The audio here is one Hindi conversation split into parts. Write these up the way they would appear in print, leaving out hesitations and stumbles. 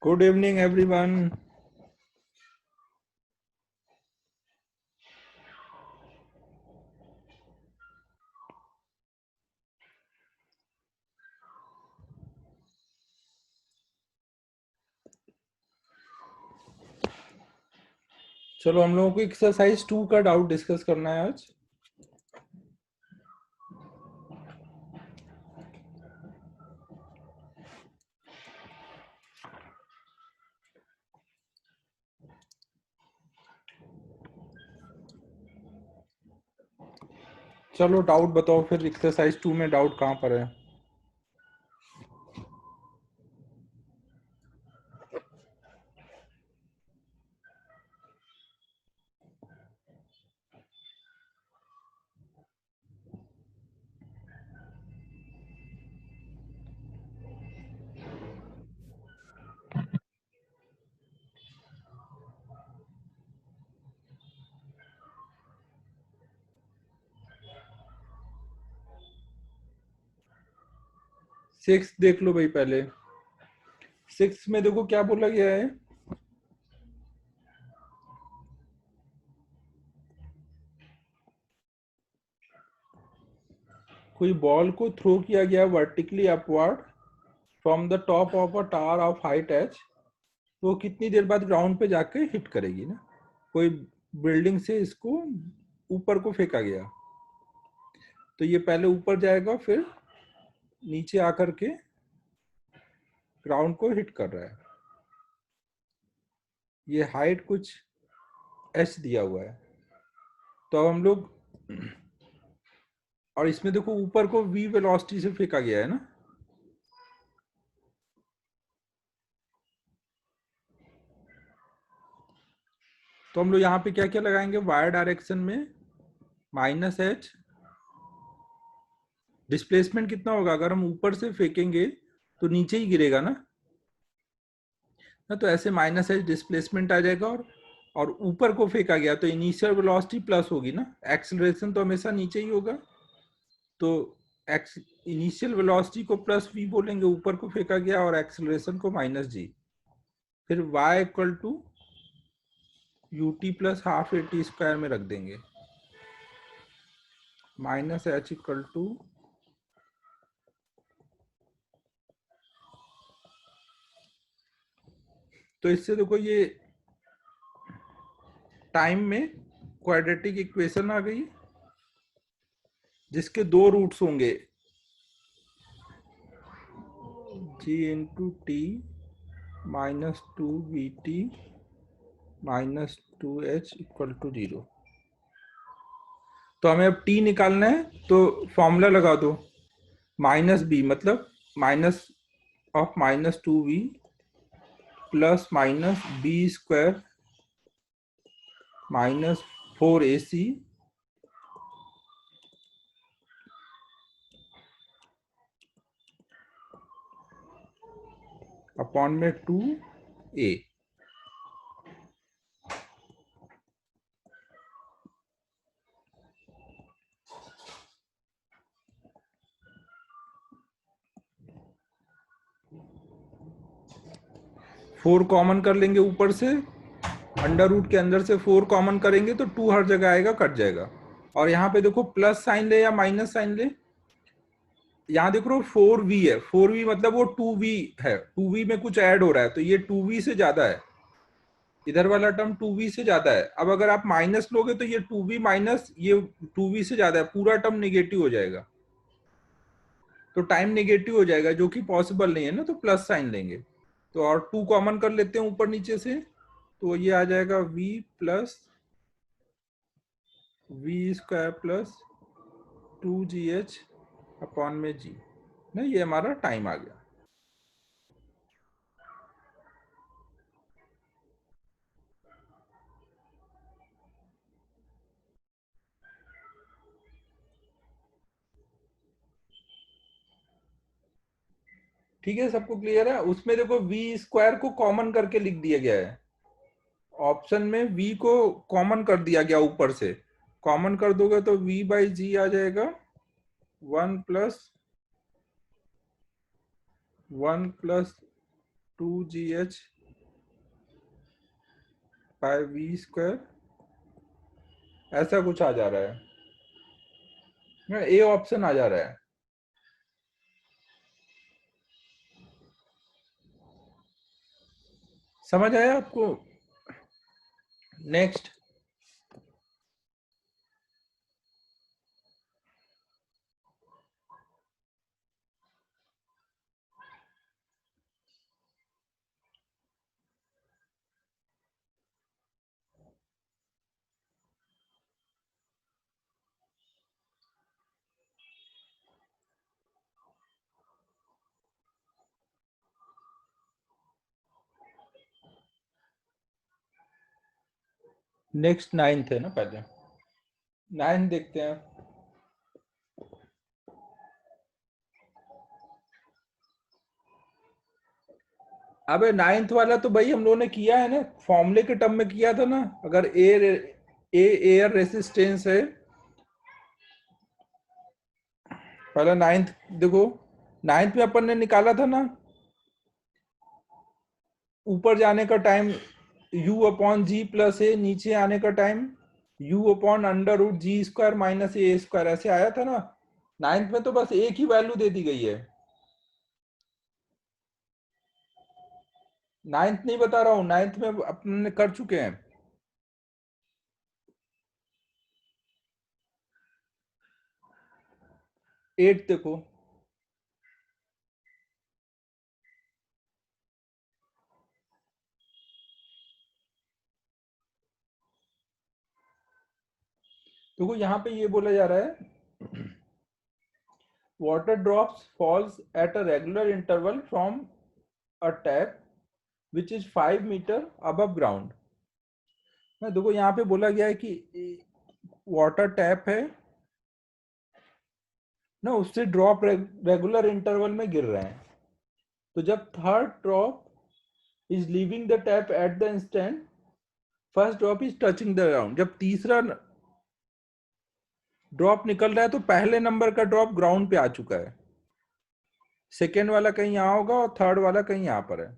Good evening, everyone. चलो हम लोगों को एक्सरसाइज 2 का डाउट डिस्कस करना है आज। चलो डाउट बताओ फिर, एक्सरसाइज 2 में डाउट कहाँ पर है? सिक्स देख लो भाई पहले। सिक्स में देखो क्या बोला गया है। कोई बॉल को थ्रो किया गया vertically upward from the top of a tower of height H, तो कितनी देर बाद ग्राउंड पे जाके हिट करेगी ना। कोई बिल्डिंग से इसको ऊपर को फेंका गया, तो ये पहले ऊपर जाएगा, फिर नीचे आकर के ग्राउंड को हिट कर रहा है। ये हाइट कुछ एच दिया हुआ है, तो अब हम लोग, और इसमें देखो ऊपर को v वेलोसिटी से फेंका गया है ना। तो हम लोग यहाँ पे क्या क्या लगाएंगे, वाई डायरेक्शन में माइनस एच। डिस्प्लेसमेंट कितना होगा, अगर हम ऊपर से फेंकेंगे तो नीचे ही गिरेगा ना, तो ऐसे माइनस एच डिस्प्लेसमेंट आ जाएगा। और ऊपर को फेंका गया तो इनिशियल वेलोसिटी प्लस होगी ना, एक्सेलरेशन तो हमेशा नीचे ही होगा, तो इनिशियल वेलोसिटी को प्लस v बोलेंगे, ऊपर को फेंका गया, और एक्सेलरेशन को माइनस g। फिर y equal to ut plus half at square में रख देंगे, माइनस h इक्वल टू तो इससे देखो ये टाइम में क्वाड्रेटिक इक्वेशन आ गई, जिसके दो रूट्स होंगे, g into t minus 2vt minus 2h equal to 0। तो हमें अब t निकालना है, तो फॉर्मूला लगा दो, माइनस b मतलब minus of minus 2v plus minus b square minus 4ac upon में 2a। 4 कॉमन कर लेंगे ऊपर से, अंडर रूट के अंदर से 4 कॉमन करेंगे तो 2 हर जगह आएगा, कट जाएगा। और यहाँ पे देखो प्लस साइन ले या माइनस साइन ले, यहाँ देख रहे हो 4v है, 4v मतलब वो 2v है, 2v में कुछ ऐड हो रहा है, तो ये 2v से ज्यादा है, इधर वाला टर्म 2v से ज्यादा है। अब अगर आप माइनस लोगे तो ये 2v माइनस ये 2v से ज्यादा है, पूरा टर्म नेगेटिव हो जाएगा, तो टाइम नेगेटिव हो जाएगा, जो कि पॉसिबल नहीं है ना, तो प्लस साइन लेंगे। तो और 2 कॉमन कर लेते हैं ऊपर नीचे से, तो ये आ जाएगा v plus v square plus 2gh upon में g। नहीं, ये हमारा टाइम आ गया। ठीक है, सबको क्लियर है? उसमें देखो वी स्क्वायर को कॉमन करके लिख दिया गया है। ऑप्शन में v को कॉमन कर दिया गया, ऊपर से कॉमन कर दोगे तो v बाई जी आ जाएगा 1 plus 2gh bye we square, ऐसा कुछ आ जा रहा है। ए ऑप्शन आ जा रहा है। समझ आया आपको? नेक्स्ट। नेक्स्ट नाइन्थ है ना, पहले नाइन्थ देखते हैं। अबे नाइन्थ वाला तो भाई हम लोगों ने किया है ना, फॉर्मूले के टर्म में किया था ना। अगर एयर रेसिस्टेंस है, पहला नाइन्थ देखो, नाइन्थ में अपन ने निकाला था ना, ऊपर जाने का time u upon g plus a, नीचे आने का time u upon under root g square minus a square, ऐसे आया था ना। नाइन्थ में तो बस एक ही वैल्यू दे दी गई है। नाइन्थ नहीं बता रहा हूँ, नाइन्थ में अपने कर चुके हैं। एट देखो, देखो यहाँ पे ये बोला जा रहा है, water drops falls at a regular interval from a tap which is 5 meter above ground। ना देखो यहाँ पे बोला गया है कि वाटर टैप है ना, उससे ड्रॉप रेगुलर इंटरवल में गिर रहे हैं। तो जब third drop is leaving the tap at the instant first drop is touching the ground, जब तीसरा ड्रॉप निकल रहा है तो पहले नंबर का ड्रॉप ग्राउंड पे आ चुका है, सेकेंड वाला कहीं यहाँ होगा और थर्ड वाला कहीं यहाँ पर है।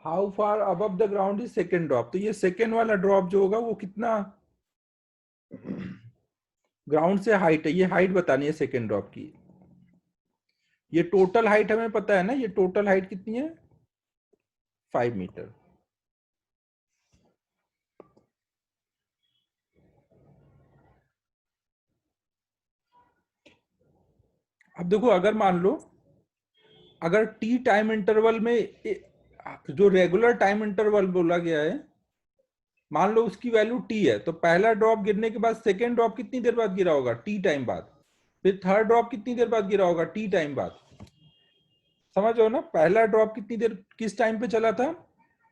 How far above the ground is second drop, तो ये सेकेंड वाला ड्रॉप जो होगा वो कितना ग्राउंड से हाइट है, ये हाइट बतानी है सेकेंड ड्रॉप की। ये टोटल हाइट हमें पता है ना, ये टोटल हाइट कितनी है, 5 मीटर। अब देखो, अगर मान लो अगर टी टाइम इंटरवल में जो रेगुलर टाइम इंटरवल बोला गया है, मान लो उसकी वैल्यू टी है, तो पहला ड्रॉप गिरने के बाद सेकेंड ड्रॉप कितनी देर बाद गिरा होगा, टी टाइम बाद। फिर थर्ड ड्रॉप कितनी देर बाद गिरा होगा, टी टाइम बाद। समझ हो ना, पहला ड्रॉप कितनी देर किस टाइम पे चला था,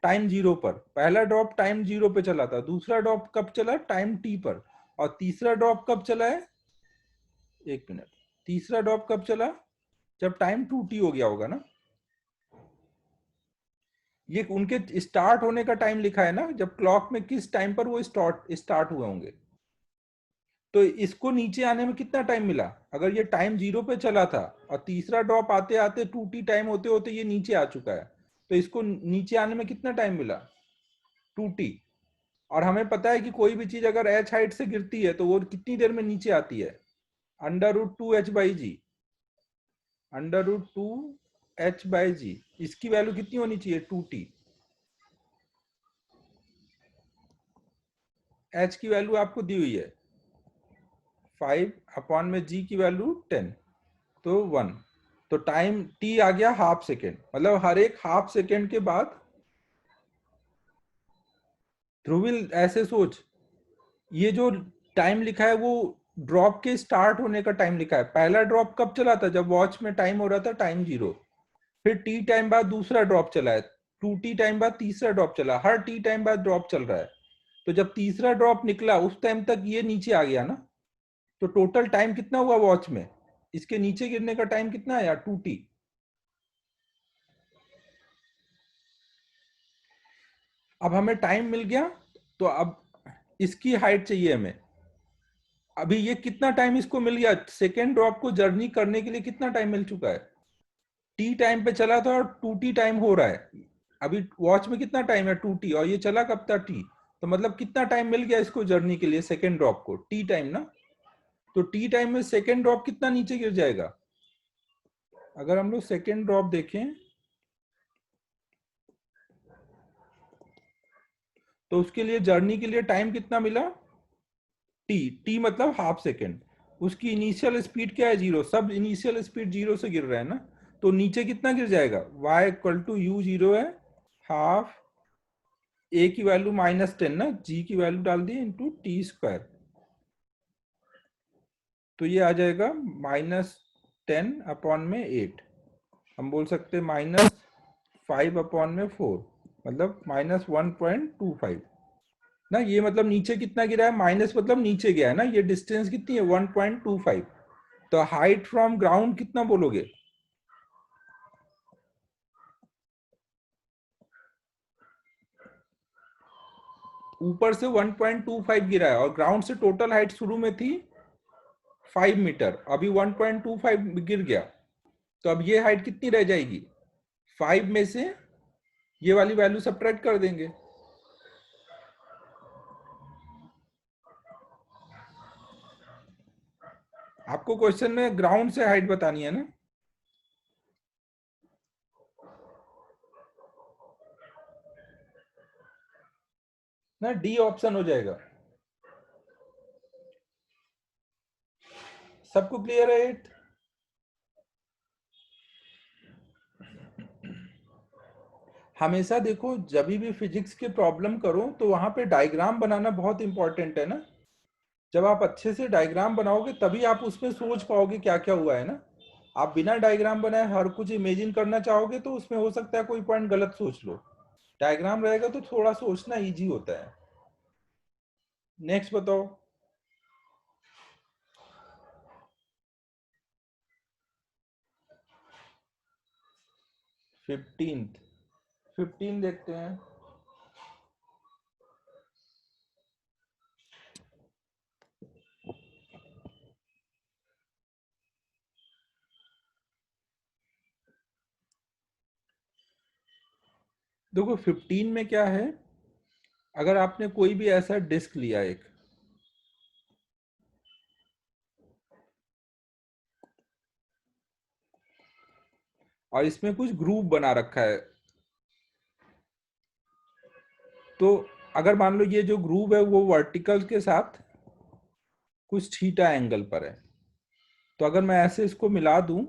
टाइम जीरो पर। पहला ड्रॉप टाइम जीरो पे चला था, दूसरा ड्रॉप कब चला, टाइम टी पर, और तीसरा ड्रॉप कब चला है, एक मिनट, तीसरा ड्रॉप कब चला, जब टाइम 2t हो गया होगा ना। ये उनके स्टार्ट होने का टाइम लिखा है ना, जब क्लॉक में किस टाइम पर वो स्टार्ट हुए होंगे। तो इसको नीचे आने में कितना टाइम मिला, अगर ये टाइम जीरो पे चला था और तीसरा ड्रॉप आते आते 2t टाइम होते होते ये नीचे आ चुका है, तो इसको नीचे आने में कितना टाइम मिला, 2t। और हमें पता है कि कोई भी चीज अगर h हाइट से गिरती है तो वो कितनी देर में नीचे आती है, √2h/g, √2h/g, इसकी वैल्यू कितनी होनी चाहिए, 2t। h की वैल्यू आपको दी हुई है 5 अपॉन में g की वैल्यू 10, तो 1। तो टाइम टी आ गया हाफ सेकेंड, मतलब हर एक हाफ सेकेंड के बाद। ध्रुविल ऐसे सोच, ये जो टाइम लिखा है वो ड्रॉप के स्टार्ट होने का टाइम लिखा है। पहला ड्रॉप कब चला था? जब वॉच में टाइम हो रहा था टाइम 0। फिर टी टाइम बाद दूसरा ड्रॉप चला है, 2t टाइम बाद तीसरा ड्रॉप चला, हर टी टाइम बाद ड्रॉप चल रहा है। तो जब तीसरा ड्रॉप निकला उस टाइम तक ये नीचे आ गया ना, तो टोटल टाइम कितना हुआ वॉच में? इसके नीचे गिरने का टाइम कितना आया? 2t। अब हमें टाइम मिल गया, तो अब इसकी हाइट चाहिए हमें। अभी ये कितना टाइम इसको मिल गया? सेकेंड ड्रॉप को जर्नी करने के लिए कितना टाइम मिल चुका है? टी टाइम पे चला था और 2t टाइम हो रहा है। अभी वॉच में कितना टाइम है? 2t, और ये चला कब था? टी। तो मतलब कितना टाइम मिल गया इसको जर्नी के लिए? सेकेंड ड्रॉप को टी टाइम ना। तो टी टाइम में सेकेंड ड्रॉप कितना नीचे गिर जाएगा? अगर हम लोग सेकेंड ड्रॉप देखें तो उसके लिए जर्नी के लिए टाइम कितना मिला? टी। टी मतलब हाफ सेकेंड। उसकी इनिशियल स्पीड क्या है? 0। सब इनिशियल स्पीड 0 से गिर रहा है ना, तो नीचे कितना गिर जाएगा? y इक्वल टू यू 0 है, हाफ a की वैल्यू -10 ना, g की वैल्यू डाल दी इंटू टी स्क्वायर। तो ये आ जाएगा -10/8। हम बोल सकते हैं -5/4, मतलब -1.25 ना। ये मतलब नीचे कितना गिरा है? माइनस मतलब नीचे गया है ना। ये डिस्टेंस कितनी है? 1.25। तो हाइट फ्रॉम ग्राउंड कितना बोलोगे? ऊपर से 1.25 गिरा है और ग्राउंड से टोटल हाइट शुरू में थी 5 मीटर, अभी 1.25 गिर गया। तो अब ये हाइट कितनी रह जाएगी? 5 में से ये वाली वैल्यू सब्ट्रैक्ट कर देंगे। आपको क्वेश्चन में ग्राउंड से हाइट बतानी है ना। ना डी ऑप्शन हो जाएगा। सबको क्लियर है? हमेशा देखो, जब भी फिजिक्स के प्रॉब्लम करो तो वहां पे डायग्राम बनाना बहुत इंपॉर्टेंट है ना। जब आप अच्छे से डायग्राम बनाओगे तभी आप उसमें सोच पाओगे क्या क्या हुआ है ना। आप बिना डायग्राम बनाए हर कुछ इमेजिन करना चाहोगे तो उसमें हो सकता है कोई पॉइंट गलत सोच लो। डायग्राम रहेगा तो थोड़ा सोचना इजी होता है। नेक्स्ट बताओ। 15th। 15 देखते हैं। देखो 15 में क्या है, अगर आपने कोई भी ऐसा डिस्क लिया एक, और इसमें कुछ ग्रुप बना रखा है, तो अगर मान लो ये जो ग्रुप है वो वर्टिकल के साथ कुछ थीटा एंगल पर है, तो अगर मैं ऐसे इसको मिला दूं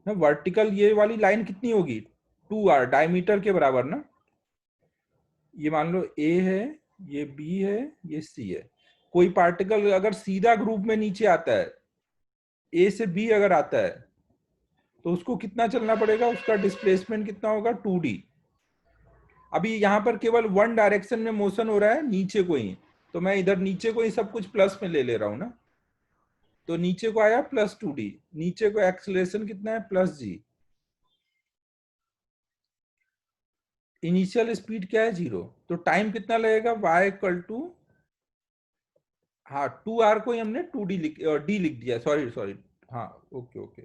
ना, वर्टिकल ये वाली लाइन कितनी होगी? 2r, डायमीटर के बराबर ना। ये मान लो a है, ये b है, ये c है। कोई पार्टिकल अगर सीधा ग्रुप में नीचे आता है, a से b अगर आता है, तो उसको कितना चलना पड़ेगा? उसका डिस्प्लेसमेंट कितना होगा? 2d। अभी यहाँ पर केवल वन डायरेक्शन में मोशन हो रहा है, नीचे को ही, तो मैं इधर नीचे को ही सब कुछ प्लस में ले रहा हूँ ना। तो नीचे को आया +2d, नीचे को एक्सेलरेशन कितना है? +g। इनिशियल स्पीड क्या है? 0। तो टाइम कितना लगेगा? y इक्वल टू, हाँ 2r को ही हमने 2d d लिख दिया, सॉरी सॉरी, हाँ ओके ओके,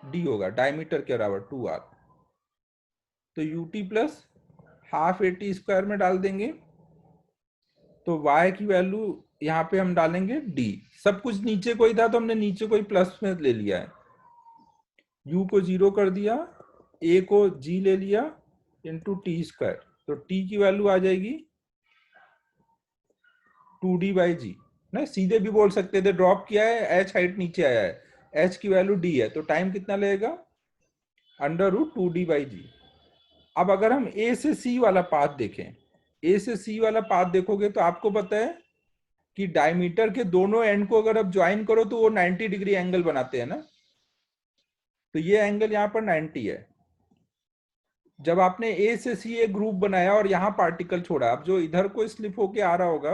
d होगा डायमीटर के बराबर 2r। तो ut plus half at square में डाल देंगे, तो y की वैल्यू यहाँ पे हम डालेंगे d। सब कुछ नीचे को ही था तो हमने नीचे को ही प्लस में ले लिया है। u को 0 कर दिया, a को g ले लिया इंटू टी स्क्वायर। तो t की वैल्यू आ जाएगी 2d बाई जी ना। सीधे भी बोल सकते थे, ड्रॉप किया है, h हाइट नीचे आया है, एच की वैल्यू डी है, तो टाइम कितना लगेगा, √2d/g। अब अगर हम ए से सी वाला पाथ देखें, ए से सी वाला पाथ देखोगे तो आपको पता है कि डायमीटर के दोनों एंड को अगर आप ज्वाइन करो तो वो 90 डिग्री एंगल बनाते हैं ना। तो ये एंगल यहाँ पर 90 है। जब आपने ए से सी एक ग्रुप बनाया और यहाँ पार्टिकल छोड़ा, अब जो इधर को स्लिप होके आ रहा होगा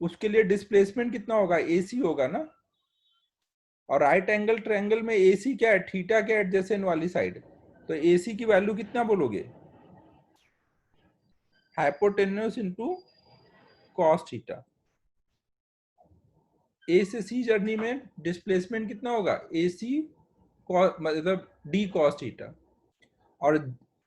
उसके लिए डिस्प्लेसमेंट कितना होगा, AC होगा ना। और राइट एंगल ट्रायंगल में AC क्या है, थीटा के एडजेसेंट वाली साइड। तो AC की वैल्यू कितना बोलोगे, हाइपोटेन्यूज इनटू कॉस थीटा। ए से सी जर्नी में डिस्प्लेसमेंट कितना होगा, AC मतलब D cos थीटा। और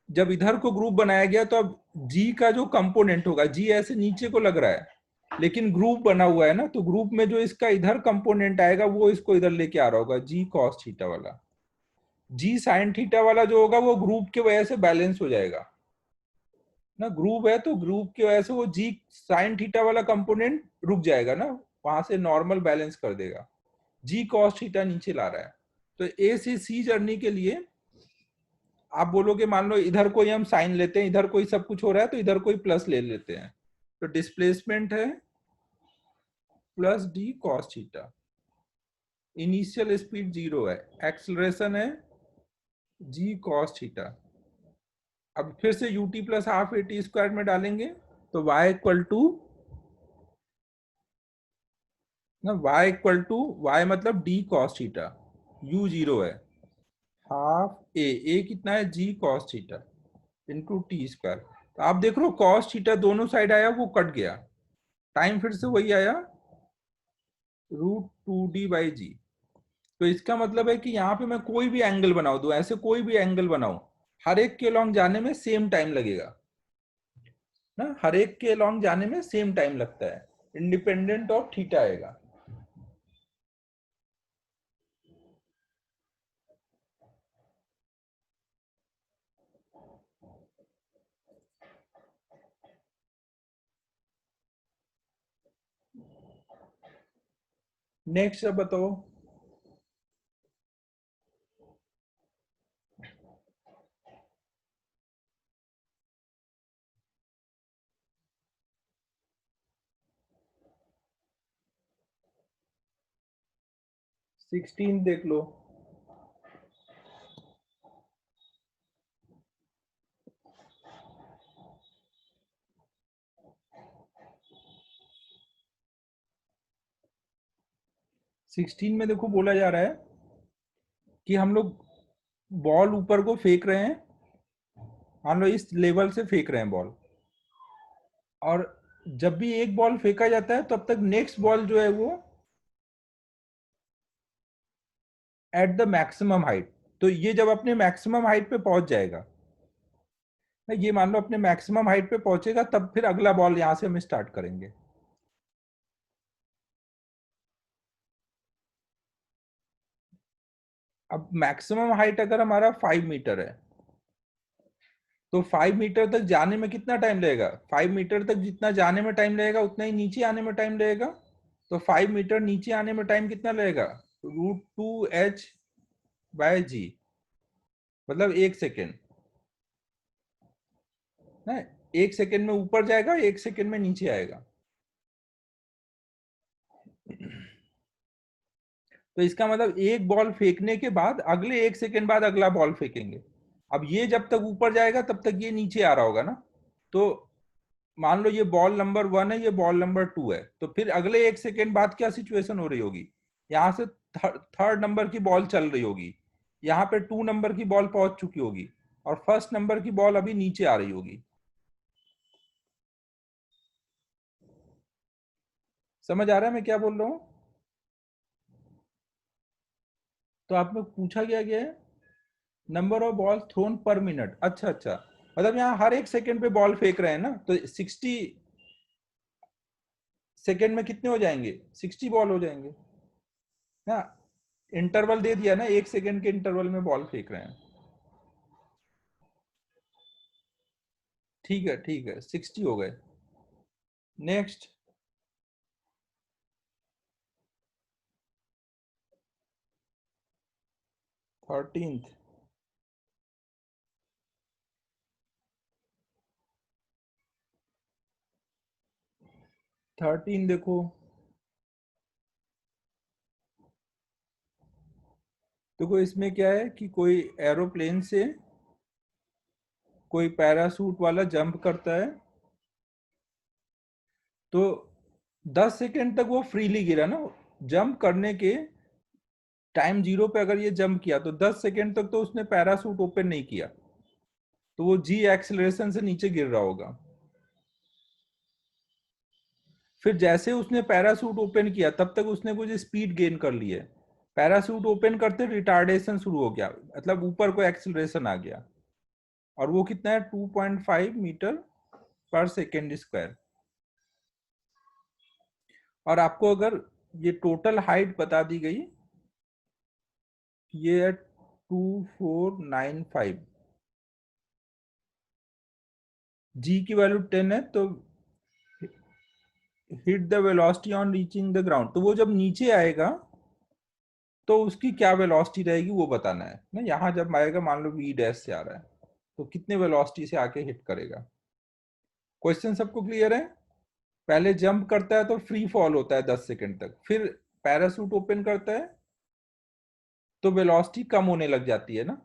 जब इधर को ग्रुप बनाया गया तो अब G का जो कंपोनेंट होगा, G ऐसे नीचे को लग रहा है लेकिन ग्रुप बना हुआ है ना, तो ग्रुप में जो इसका इधर कंपोनेंट आएगा वो इसको इधर लेके आ रहा होगा, G cos थीटा वाला। G sin थीटा वाला जो होगा वो ग्रुप की वजह से बैलेंस हो जाएगा ना। ग्रुप है तो ग्रुप की वजह से वो G sin थीटा वाला कंपोनेंट रुक जाएगा ना, वहां से नॉर्मल बैलेंस कर देगा। G cos थीटा नीचे ला रहा है। तो A से C जर्नी के लिए आप बोलोगे, मान लो इधर कोई हम साइन लेते हैं, इधर कोई सब कुछ हो रहा है तो इधर कोई प्लस ले लेते हैं, तो डिस्प्लेसमेंट है +D cos theta. Initial speed 0 है, एक्सेलरेशन है G cos थीटा। अब फिर से ut + हाफ AT² में डालेंगे तो y इक्वल टू ना, y मतलब D cos थीटा, u 0 है, हाफ a कितना है, G cos theta into T²। तो आप देख रहे हो cos थीटा दोनों साइड आया, वो कट गया, टाइम फिर से वही आया √2d/g। तो इसका मतलब है कि यहाँ पे मैं कोई भी एंगल बनाऊ दूं, ऐसे कोई भी एंगल बनाऊं, हर एक के लॉन्ग जाने में सेम टाइम लगेगा ना, हर एक के लॉन्ग जाने में सेम टाइम लगता है, इंडिपेंडेंट ऑफ थीटा आएगा। नेक्स्ट अब बताओ। सिक्सटीन देख लो। सिक्सटीन में देखो बोला जा रहा है कि हम लोग बॉल ऊपर को फेंक रहे हैं, हम लोग इस लेवल से फेंक रहे हैं बॉल, और जब भी एक बॉल फेंका जाता है तब तक नेक्स्ट बॉल जो है वो एट द मैक्सिमम हाइट। तो ये जब अपने मैक्सिमम हाइट पे पहुंच जाएगा, ये मान लो अपने मैक्सिमम हाइट पे पहुंचेगा, तब फिर अगला बॉल यहां से हम स्टार्ट करेंगे। अब मैक्सिमम हाइट अगर हमारा 5 मीटर है तो 5 मीटर तक जाने में कितना टाइम लगेगा, 5 मीटर तक जितना जाने में टाइम लगेगा उतना ही नीचे आने में टाइम लगेगा। तो 5 मीटर नीचे आने में टाइम कितना लगेगा, √2h/g, मतलब 1 सेकेंड है। 1 सेकेंड में ऊपर जाएगा, 1 सेकेंड में नीचे आएगा। तो इसका मतलब एक बॉल फेंकने के बाद अगले 1 सेकेंड बाद अगला बॉल फेंकेंगे। अब ये जब तक ऊपर जाएगा तब तक ये नीचे आ रहा होगा ना। तो मान लो ये बॉल नंबर 1 है, ये बॉल नंबर 2 है, तो फिर अगले 1 सेकेंड बाद क्या सिचुएशन हो रही होगी, यहाँ से थर्ड नंबर की बॉल चल रही होगी, यहाँ पे 2 नंबर की बॉल पहुंच चुकी होगी और फर्स्ट नंबर की बॉल अभी नीचे आ रही होगी। समझ आ रहा है मैं क्या बोल रहा हूँ। तो आप लोग पूछा गया है number of ball thrown per minute. अच्छा अच्छा, मतलब यहाँ हर 1 सेकेंड पे बॉल फेंक रहे हैं ना, तो 60 सेकेंड में कितने हो जाएंगे, 60 बॉल हो जाएंगे ना। इंटरवल दे दिया ना, 1 सेकेंड के इंटरवल में बॉल फेंक रहे हैं। ठीक है 60 हो गए। नेक्स्ट। 13th। 13 देखो, देखो इसमें क्या है कि कोई एरोप्लेन से कोई पैरासूट वाला जंप करता है, तो 10 सेकेंड तक वो फ्रीली गिरा ना, जंप करने के टाइम जीरो पे अगर ये जंप किया तो 10 सेकेंड तक तो उसने पैरासूट ओपन नहीं किया, तो वो जी एक्सेलरेशन से नीचे गिर रहा होगा। फिर जैसे उसने पैरासूट ओपन किया तब तक उसने कुछ स्पीड गेन कर ली है, पैरासूट ओपन करते रिटार्डेशन शुरू हो गया, मतलब ऊपर को एक्सेलरेशन आ गया, और वो कितना है 2.5 मीटर पर सेकेंड स्क्वायर। और आपको अगर ये टोटल हाइट बता दी गई, ये है 2495, जी की वैल्यू 10 है, तो hit the velocity on reaching the ground, तो वो जब नीचे आएगा तो उसकी क्या वेलोसिटी रहेगी वो बताना है ना। यहाँ जब आएगा, मान लो वी डैश से आ रहा है, तो कितने वेलोसिटी से आके हिट करेगा। क्वेश्चन सबको क्लियर है? पहले जंप करता है तो फ्री फॉल होता है 10 सेकंड तक, फिर पैरासूट ओपन करता है तो वेलोसिटी कम होने लग जाती है ना,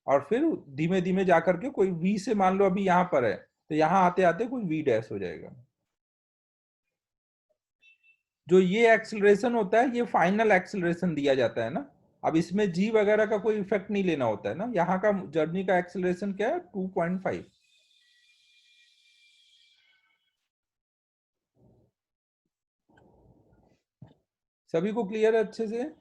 और फिर धीमे धीमे जाकर के कोई वी से, मान लो अभी यहाँ पर है तो यहाँ आते आते कोई वी डैश हो जाएगा। जो ये एक्सेलरेशन होता है ये फाइनल एक्सेलरेशन दिया जाता है ना, अब इसमें जी वगैरह का कोई इफेक्ट नहीं लेना होता है ना। यहाँ का जर्नी का एक्सेलरेशन क्या है 2.5। सभी को क्लियर है अच्छे से?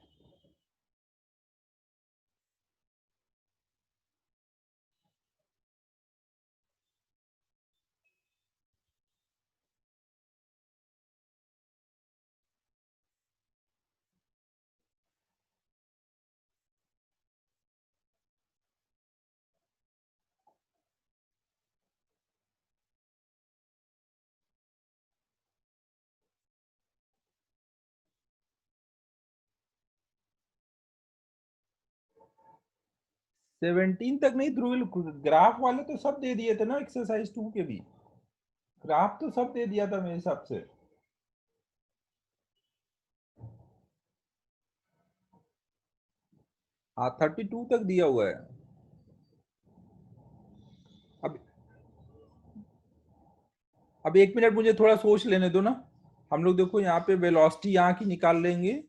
17 तक नहीं ध्रुवील, ग्राफ वाले तो सब दे दिए थे ना, एक्सरसाइज 2 के भी ग्राफ तो सब दे दिया था मेरे हिसाब से। हाँ 32 तक दिया हुआ है। अब अब 1 मिनट मुझे थोड़ा सोच लेने दो ना। हम लोग देखो यहाँ पे वेलोसिटी यहाँ की निकाल लेंगे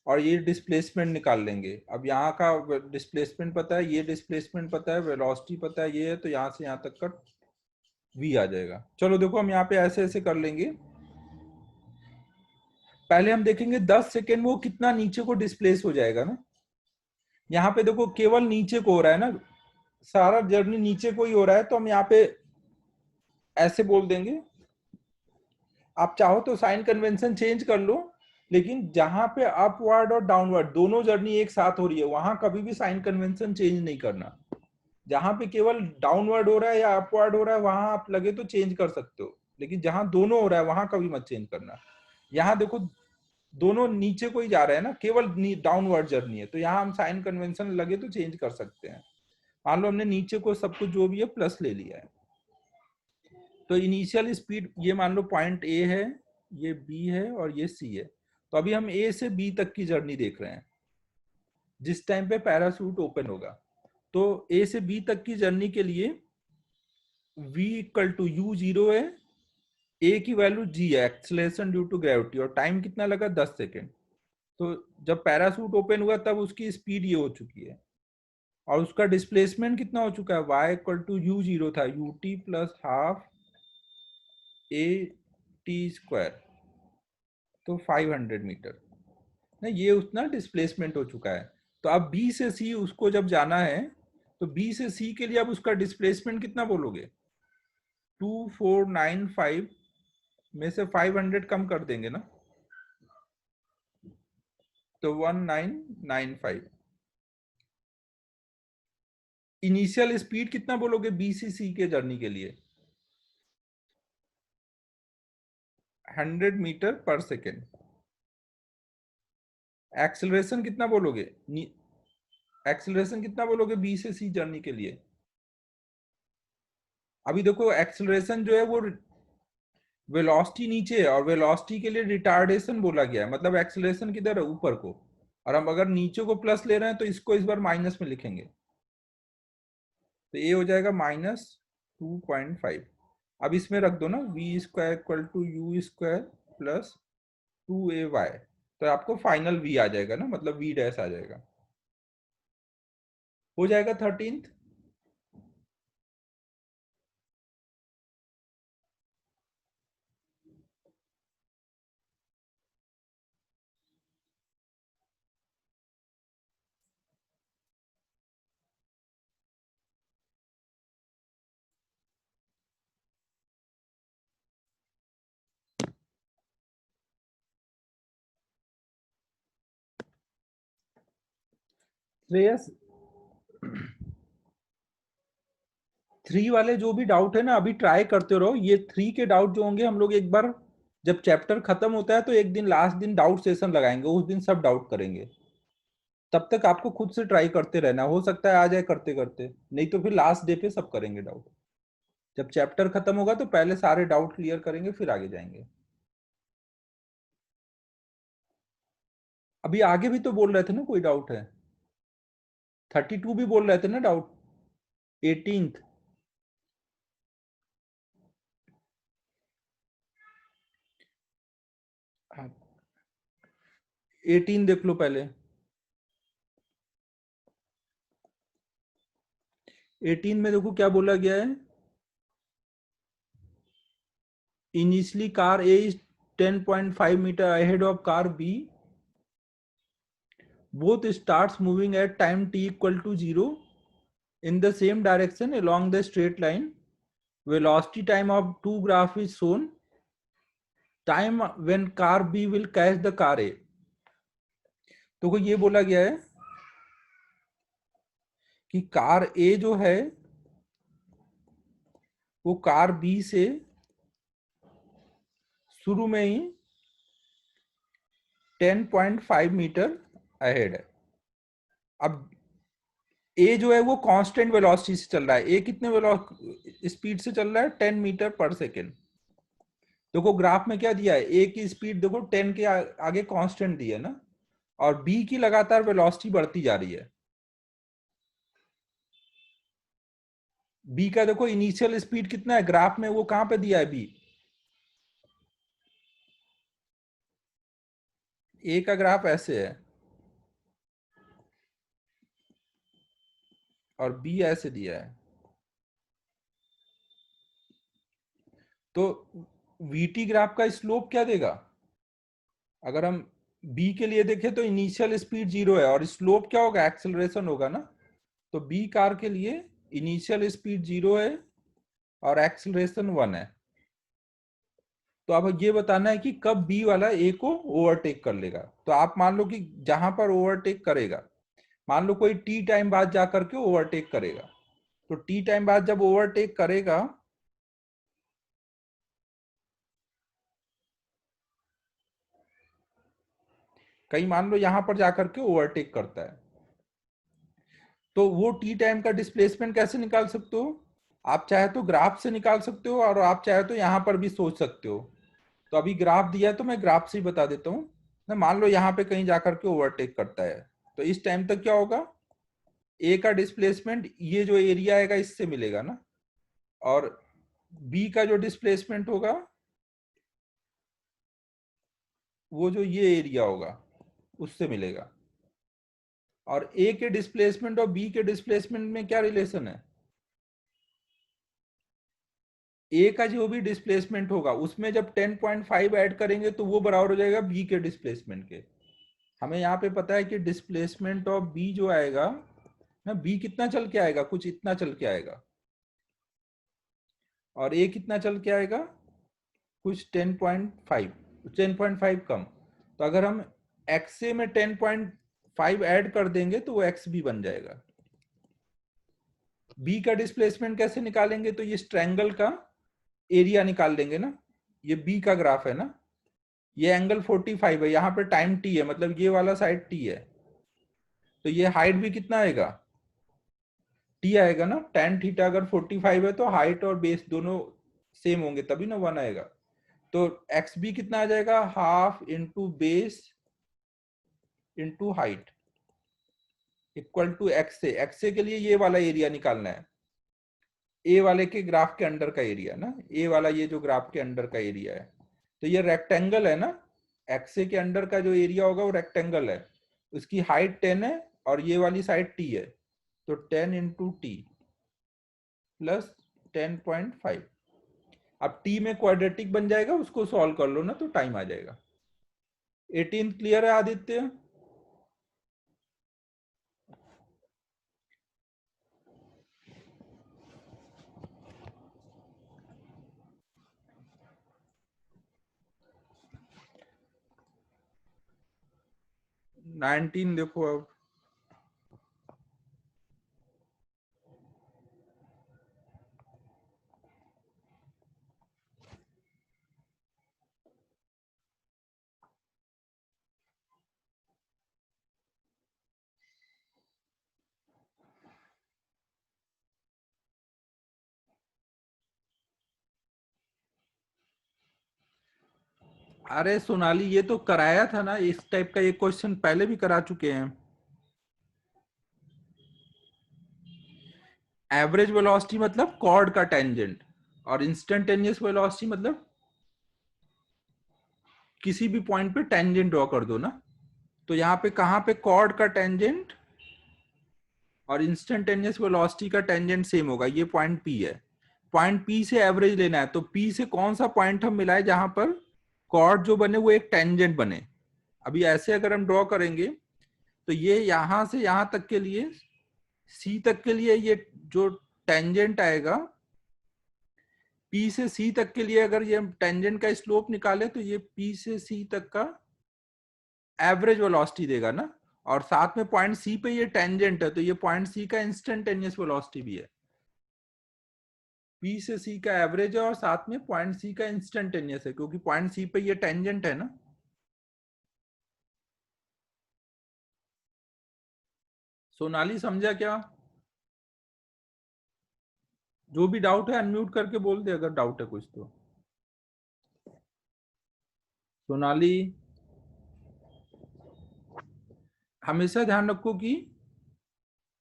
और ये डिस्प्लेसमेंट निकाल लेंगे। अब यहाँ का डिस्प्लेसमेंट पता है, ये डिस्प्लेसमेंट पता है, वेलोसिटी पता है, ये है, तो यहाँ से यहाँ तक का v आ जाएगा। चलो देखो हम यहाँ पे ऐसे ऐसे कर लेंगे। पहले हम देखेंगे 10 सेकेंड वो कितना नीचे को डिस्प्लेस हो जाएगा ना। यहाँ पे देखो केवल नीचे को हो रहा है ना, सारा जर्नी नीचे को ही हो रहा है, तो हम यहाँ पे ऐसे बोल देंगे। आप चाहो तो साइन कन्वेंशन चेंज कर लो, लेकिन जहां पे अपवर्ड और डाउनवर्ड दोनों जर्नी एक साथ हो रही है वहां कभी भी साइन कन्वेंशन चेंज नहीं करना। जहां पे केवल डाउनवर्ड हो रहा है या अपवर्ड हो रहा है वहां आप लगे तो चेंज कर सकते हो, लेकिन जहां दोनों हो रहा है वहां कभी मत चेंज करना। यहाँ देखो दोनों नीचे को ही जा रहे हैं ना, केवल डाउनवर्ड जर्नी है, तो यहाँ हम साइन कन्वेंशन लगे तो चेंज कर सकते हैं। मान लो हमने नीचे को सब कुछ जो भी है प्लस ले लिया है, तो इनिशियल स्पीड ये मान लो पॉइंट ए है, ये बी है और ये सी है। तो अभी हम ए से बी तक की जर्नी देख रहे हैं जिस टाइम पे पैरासूट ओपन होगा। तो ए से बी तक की जर्नी के लिए v equal to u zero है, ए की वैल्यू जी है, एक्सेलरेशन ड्यू टू ग्रेविटी, और टाइम कितना लगा 10 सेकेंड। तो जब पैरासूट ओपन हुआ तब उसकी स्पीड ये हो चुकी है, और उसका डिस्प्लेसमेंट कितना हो चुका है, y equal to u zero था, u t plus half a t square, तो 500 मीटर ना, ये उतना डिस्प्लेसमेंट हो चुका है। तो अब बी से सी उसको जब जाना है, तो बी से सी के लिए अब उसका डिस्प्लेसमेंट कितना बोलोगे, 2495 में से 500 कम कर देंगे ना, तो 1995। इनिशियल स्पीड कितना बोलोगे बीसीसी के जर्नी के लिए, 100 मीटर पर सेकेंड। एक्सेलरेशन कितना बोलोगे, एक्सेलरेशन कितना बोलोगे बी से सी जर्नी के लिए? अभी देखो एक्सेलरेशन जो है वो वेलोसिटी नीचे है और वेलोसिटी के लिए रिटार्डेशन बोला गया है, मतलब एक्सेलरेशन किधर है, ऊपर को। और हम अगर नीचे को प्लस ले रहे हैं तो इसको इस बार माइनस में लिखेंगे, तो ये हो जाएगा -2.5। अब इसमें रख दो ना v square equal to u square plus 2ay, तो आपको फाइनल v आ जाएगा ना, मतलब v डैश आ जाएगा, हो जाएगा 13th। श्रेयस, 3 वाले जो भी डाउट है ना अभी ट्राई करते रहो। ये 3 के डाउट जो होंगे हम लोग एक बार जब चैप्टर खत्म होता है तो एक दिन लास्ट दिन डाउट सेशन लगाएंगे, उस दिन सब डाउट करेंगे। तब तक आपको खुद से ट्राई करते रहना, हो सकता है आ जाए करते करते, नहीं तो फिर लास्ट डे पे सब करेंगे डाउट। जब चैप्टर खत्म होगा तो पहले सारे डाउट क्लियर करेंगे फिर आगे जाएंगे। अभी आगे भी तो बोल रहे थे ना कोई डाउट है, 32 भी बोल रहे थे ना डाउट, 18th। हाँ, 18 देख लो पहले। 18 में देखो क्या बोला गया है, initially car a is 10.5 metre ahead of car b, both starts moving at time t equal to 0 in the same direction along the straight line. Velocity time of two graph is shown. Time when car B will catch the car A. तो ये बोला गया है कि कार A जो है वो कार B से शुरू में ही 10.5 मीटर अहेड है। अब ए जो है वो कांस्टेंट वेलोसिटी से चल रहा है, ए कितने स्पीड से चल रहा है, 10 मीटर पर सेकेंड। देखो ग्राफ में क्या दिया है, ए की स्पीड देखो 10 के आगे कांस्टेंट दी है ना, और बी की लगातार वेलोसिटी बढ़ती जा रही है। बी का देखो इनिशियल स्पीड कितना है ग्राफ में, वो कहां पे दिया है बी, ए का ग्राफ ऐसे है और बी ऐसे दिया है। तो वीटी ग्राफ का स्लोप क्या देगा, अगर हम बी के लिए देखें तो इनिशियल स्पीड 0 है और स्लोप क्या होगा, एक्सेलरेशन होगा ना। तो बी कार के लिए इनिशियल स्पीड 0 है और एक्सेलरेशन 1 है। तो अब ये बताना है कि कब बी वाला ए को ओवरटेक कर लेगा। तो आप मान लो कि जहां पर ओवरटेक करेगा, मान लो कोई टी टाइम बाद जाकर के ओवरटेक करेगा, तो टी टाइम बाद जब ओवरटेक करेगा कहीं मान लो यहां पर जाकर के ओवरटेक करता है, तो वो टी टाइम का डिस्प्लेसमेंट कैसे निकाल सकते हो, आप चाहे तो ग्राफ से निकाल सकते हो और आप चाहे तो यहां पर भी सोच सकते हो। तो अभी ग्राफ दिया है तो मैं ग्राफ से ही बता देता हूँ ना। मान लो यहाँ पे कहीं जाकर के ओवरटेक करता है, तो इस टाइम तक क्या होगा, ए का डिस्प्लेसमेंट ये जो एरिया आएगा इससे मिलेगा ना, और बी का जो डिस्प्लेसमेंट होगा वो जो ये एरिया होगा उससे मिलेगा। और ए के डिस्प्लेसमेंट और बी के डिस्प्लेसमेंट में क्या रिलेशन है, ए का जो भी डिस्प्लेसमेंट होगा उसमें जब 10.5 ऐड करेंगे तो वो बराबर हो जाएगा बी के डिस्प्लेसमेंट के। हमें यहाँ पे पता है कि डिस्प्लेसमेंट ऑफ बी जो आएगा ना, बी कितना चल के आएगा, कुछ इतना चल के आएगा, और ए कितना चल के आएगा, कुछ 10.5 कम। तो अगर हम एक्स ए में 10.5 ऐड कर देंगे तो वो एक्स बी बन जाएगा। बी का डिस्प्लेसमेंट कैसे निकालेंगे, तो ये ट्रायंगल का एरिया निकाल लेंगे ना। ये बी का ग्राफ है ना, ये एंगल 45 है, यहाँ पे टाइम टी है, मतलब ये वाला साइड टी है, तो ये हाइट भी कितना आएगा, टी आएगा ना। tan थीटा अगर 45 है तो हाइट और बेस दोनों सेम होंगे तभी ना 1 आएगा। तो एक्स भी कितना आ जाएगा, half into base into height equal to x a के लिए ये वाला एरिया निकालना है, ए वाले के ग्राफ के अंडर का एरिया ना, ए वाला ये जो ग्राफ के अंडर का एरिया है। तो ये रेक्टेंगल है ना, एक्स के अंडर का जो एरिया होगा वो रेक्टेंगल है, उसकी हाइट 10 है और ये वाली साइड टी है, तो 10 इंटू टी प्लस 10.5। अब टी में क्वाड्रेटिक बन जाएगा, उसको सॉल्व कर लो ना तो टाइम आ जाएगा। 18 क्लियर है आदित्य? नाइनटीन देखो अब। अरे सोनाली ये तो कराया था ना, इस टाइप का एक क्वेश्चन पहले भी करा चुके हैं। एवरेज वेलोसिटी मतलब कॉर्ड का टेंजेंट, और इंस्टेंटेनियस वेलोसिटी मतलब किसी भी पॉइंट पे टेंजेंट ड्रॉ कर दो ना। तो यहाँ पे कहाँ पे कॉर्ड का टेंजेंट और इंस्टेंटेनियस वेलोसिटी का टेंजेंट सेम होगा, ये पॉइंट पी है। पॉइंट पी से एवरेज लेना है, तो पी से कौन सा पॉइंट हम मिलाए जहां पर कॉर्ड जो बने वो एक टेंजेंट बने। अभी ऐसे अगर हम ड्रॉ करेंगे तो ये यहां से यहां तक के लिए, सी तक के लिए ये जो टेंजेंट आएगा, पी से सी तक के लिए अगर ये टेंजेंट का स्लोप निकाले तो ये पी से सी तक का एवरेज वेलोसिटी देगा ना। और साथ में पॉइंट सी पे ये टेंजेंट है, तो ये पॉइंट सी का इंस्टेंटेनियस वेलोसिटी भी है। पी से सी का एवरेज है और साथ में पॉइंट सी का इंस्टेंटेनियस है, क्योंकि पॉइंट सी पे ये टेंजेंट है ना। सोनाली समझा क्या? जो भी डाउट है अनम्यूट करके बोल दे अगर डाउट है कुछ तो। सोनाली हमेशा ध्यान रखो कि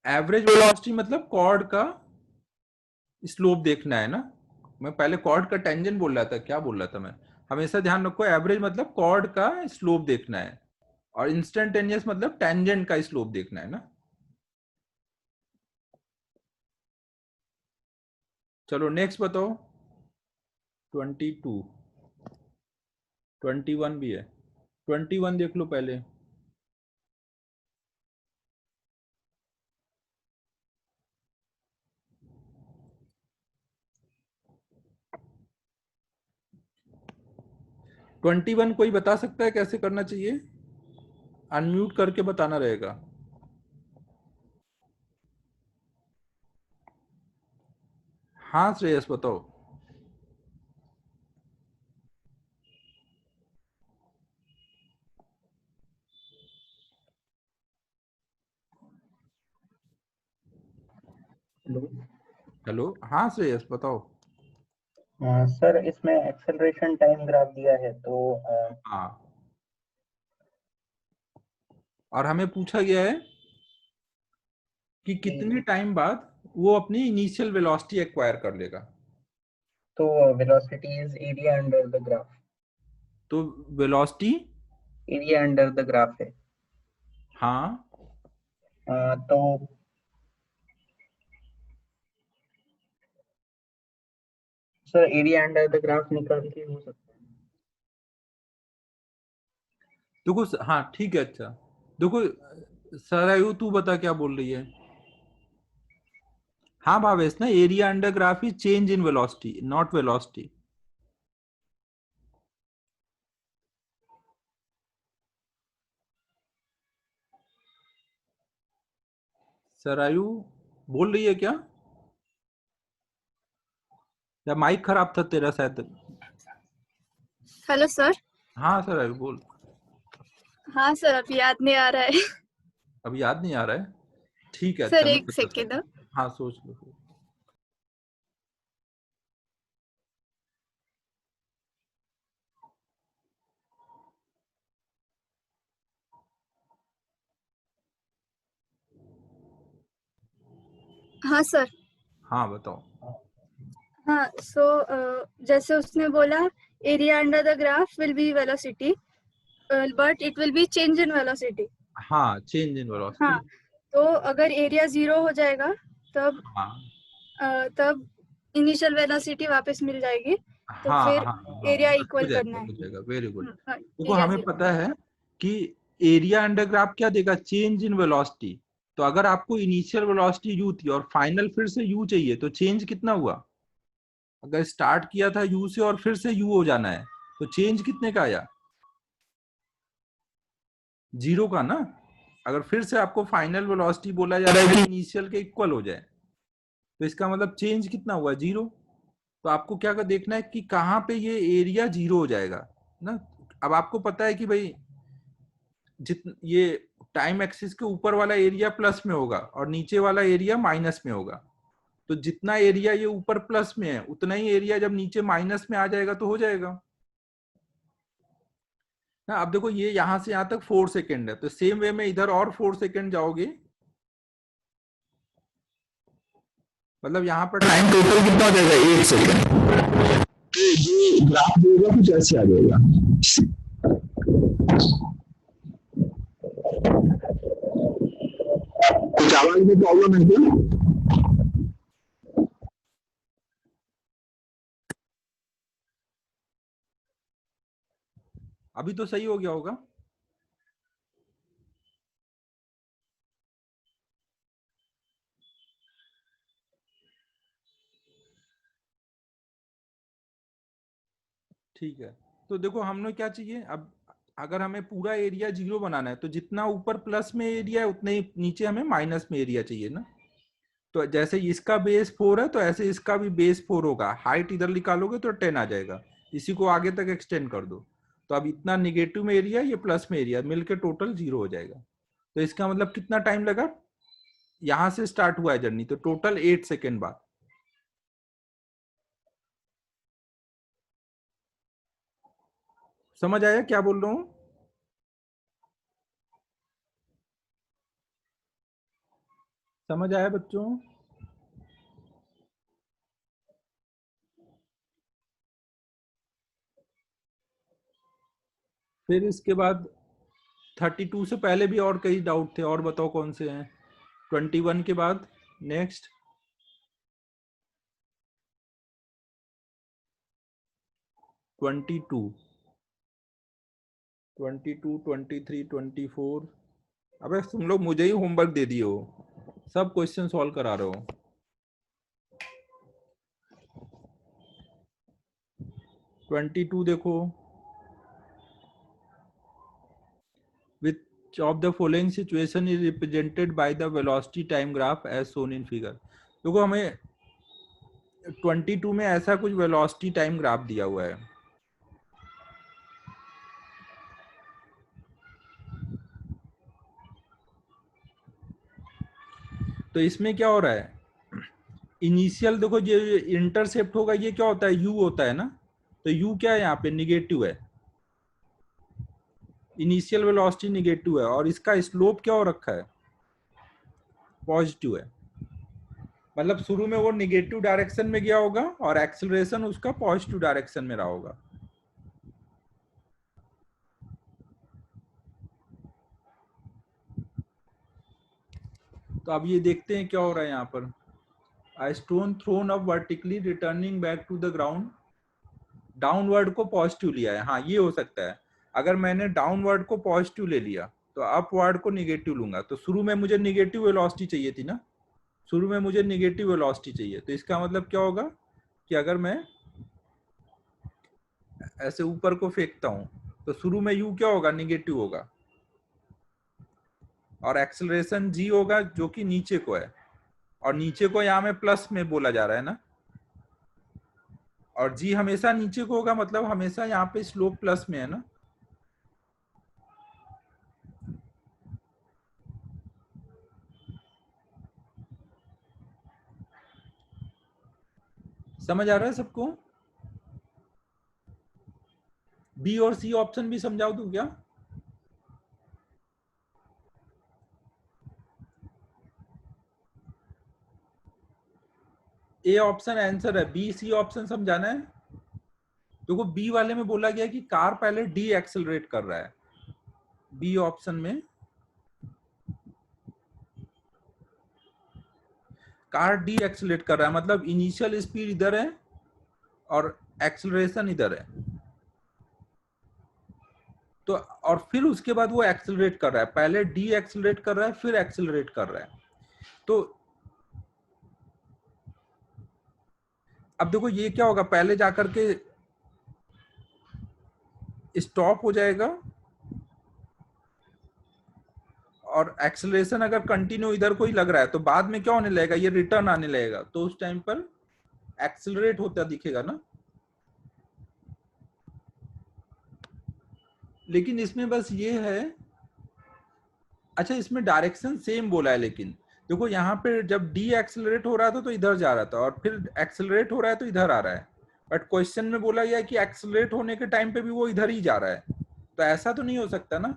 एवरेज वेलोसिटी मतलब कॉर्ड का स्लोप देखना है ना। मैं पहले कॉर्ड का टेंजेंट बोल रहा था, क्या बोल रहा था मैं? हमेशा ध्यान रखो एवरेज मतलब कॉर्ड का स्लोप देखना है, और इंस्टेंटेनियस मतलब टेंजेंट का स्लोप देखना है ना। चलो नेक्स्ट बताओ। 22, 21 भी है। 21 देख लो पहले। 21 कोई बता सकता है कैसे करना चाहिए? अनम्यूट करके बताना रहेगा। हाँ श्रेयस बताओ। हेलो हेलो, हाँ श्रेयस बताओ। सर, इसमें एक्सेलरेशन टाइम ग्राफ दिया है तो हाँ, और हमें पूछा गया है कि कितने टाइम बाद वो अपनी इनिशियल वेलोसिटी एक्वायर कर लेगा। तो velocity is area under the graph. तो velocity, area under the graph है। हाँ तो sir area under the graph निकाल के हो सकता है। देखो, हाँ ठीक है। अच्छा देखो, सरायु तू बता क्या बोल रही है। हाँ भावेश ना, area under graph is change in velocity not velocity. Sarayu बोल रही है क्या, या माइक खराब था तेरा शायद? Hello sir. हाँ सरायु बोल। हाँ सर, अभी याद नहीं आ रहा है। अभी याद नहीं आ रहा है? ठीक है, सर अच्छा मैं एक बता सेकेंड। सकता हूँ। हाँ सोच लो। हाँ सर। हाँ बताओ। हाँ सो जैसे उसने बोला area under the graph will be velocity but it will be change in velocity. हाँ, चेंज इन वेलोसिटी। हाँ, तो अगर एरिया 0 हो जाएगा तब हाँ तब इनिशियल वेलोसिटी वापस मिल जाएगी, तो हाँ फिर हाँ हाँ, एरिया हो इक्वल जाएगा करना है। हो जाएगा, वेरी गुड। देखो एरिया हमें 0। पता है कि एरिया अंडर ग्राफ क्या देगा, चेंज इन वेलोसिटी। तो अगर आपको इनिशियल वेलोसिटी u थी और फाइनल फिर से u चाहिए, तो चेंज कितना हुआ? अगर स्टार्ट किया था u से और फिर से u हो जाना है, तो चेंज कितने का आया? 0 का ना। अगर फिर से आपको फाइनल वेलोसिटी बोला जा रहा है कि इनिशियल के इक्वल हो जाए, तो इसका मतलब चेंज कितना हुआ? 0। तो आपको क्या कर देखना है कि कहाँ पे ये एरिया 0 हो जाएगा ना। अब आपको पता है कि भाई ये टाइम एक्सिस के ऊपर वाला एरिया प्लस में होगा और नीचे वाला एरिया माइनस में होगा। तो जितना एरिया ये ऊपर प्लस में है, उतना ही एरिया जब नीचे माइनस में आ जाएगा तो हो जाएगा ना। अब देखो ये यहां से यहां तक 4 सेकेंड है, तो सेम वे में इधर और 4 सेकेंड जाओगे, मतलब यहाँ पर टाइम टोटल कितना हो जाएगा? 1 सेकेंड। तो ये ग्राफ देगा कुछ ऐसे आ जाएगा। कुछ आवाज में प्रॉब्लम है क्या? अभी तो सही हो गया होगा। ठीक है, तो देखो हमने क्या चाहिए अब। अगर हमें पूरा एरिया 0 बनाना है, तो जितना ऊपर प्लस में एरिया है उतने ही नीचे हमें माइनस में एरिया चाहिए ना। तो जैसे इसका बेस 4 है, तो ऐसे इसका भी बेस 4 होगा। हाइट इधर निकालोगे तो 10 आ जाएगा। इसी को आगे तक एक्सटेंड कर दो, तो अब इतना निगेटिव में एरिया, ये प्लस में एरिया मिलकर टोटल 0 हो जाएगा। तो इसका मतलब कितना टाइम लगा? यहां से स्टार्ट हुआ है जर्नी, तो टोटल 8 सेकेंड बाद। समझ आया क्या बोल रहा हूं? समझ आया बच्चों? फिर इसके बाद 32 से पहले भी और कई डाउट थे, और बताओ कौन से हैं? 21 के बाद नेक्स्ट 22, 22, 23, 24। अबे तुम लोग मुझे ही होमवर्क दे दिए हो, सब क्वेश्चन सॉल्व करा रहे हो। 22 देखो, which of the following situation is represented by the velocity time graph as shown in figure? देखो हमें 22 में ऐसा कुछ वेलोसिटी टाइम ग्राफ दिया हुआ है। तो इसमें क्या हो रहा है, इनिशियल देखो जो इंटरसेप्ट होगा ये क्या होता है? u होता है ना। तो u क्या है यहाँ पे? निगेटिव है। इनिशियल वेलोसिटी निगेटिव है और इसका स्लोप क्या हो रखा है? पॉजिटिव है। मतलब शुरू में वो निगेटिव डायरेक्शन में गया होगा और एक्सेलरेशन उसका पॉजिटिव डायरेक्शन में रहा होगा। तो अब ये देखते हैं क्या हो रहा है यहाँ पर। A stone thrown up vertically returning back to the ground, downward को पॉजिटिव लिया है। हाँ ये हो सकता है। अगर मैंने डाउनवर्ड को पॉजिटिव ले लिया तो अपवर्ड को निगेटिव लूंगा। तो शुरू में मुझे निगेटिव वेलोसिटी चाहिए थी ना, शुरू में मुझे निगेटिव वेलोसिटी चाहिए। तो इसका मतलब क्या होगा कि अगर मैं ऐसे ऊपर को फेंकता हूं, तो शुरू में u क्या होगा? निगेटिव होगा, और एक्सेलरेशन g होगा जो कि नीचे को है, और नीचे को यहाँ में प्लस में बोला जा रहा है ना, और g हमेशा नीचे को होगा, मतलब हमेशा यहाँ पे स्लोप प्लस में है ना। समझ आ रहा है सबको? बी और सी ऑप्शन भी समझाओ दूं क्या? ए ऑप्शन आंसर है, बी सी ऑप्शन समझाना है। देखो बी वाले में बोला गया कि कार पहले डी एक्सेलरेट कर रहा है, बी ऑप्शन में कार डी एक्सेलरेट कर रहा है, मतलब इनिशियल स्पीड इधर है और एक्सेलरेशन इधर है। तो और फिर उसके बाद वो एक्सेलरेट कर रहा है, पहले डी एक्सेलरेट कर रहा है फिर एक्सेलरेट कर रहा है। तो अब देखो ये क्या होगा, पहले जाकर के स्टॉप हो जाएगा और एक्सेलरेशन अगर कंटिन्यू इधर कोई लग रहा है तो बाद में क्या होने लगेगा, ये रिटर्न आने लगेगा, तो उस टाइम पर एक्सेलरेट होता दिखेगा ना। लेकिन इसमें बस ये है, अच्छा इसमें डायरेक्शन सेम बोला है, लेकिन देखो यहाँ पे जब डी एक्सेलरेट हो रहा था तो इधर जा रहा था और फिर एक्सेलरेट हो रहा है तो इधर आ रहा है, बट क्वेश्चन में बोला गया है कि एक्सेलरेट होने के टाइम पे भी वो इधर ही जा रहा है। तो ऐसा तो नहीं हो सकता ना,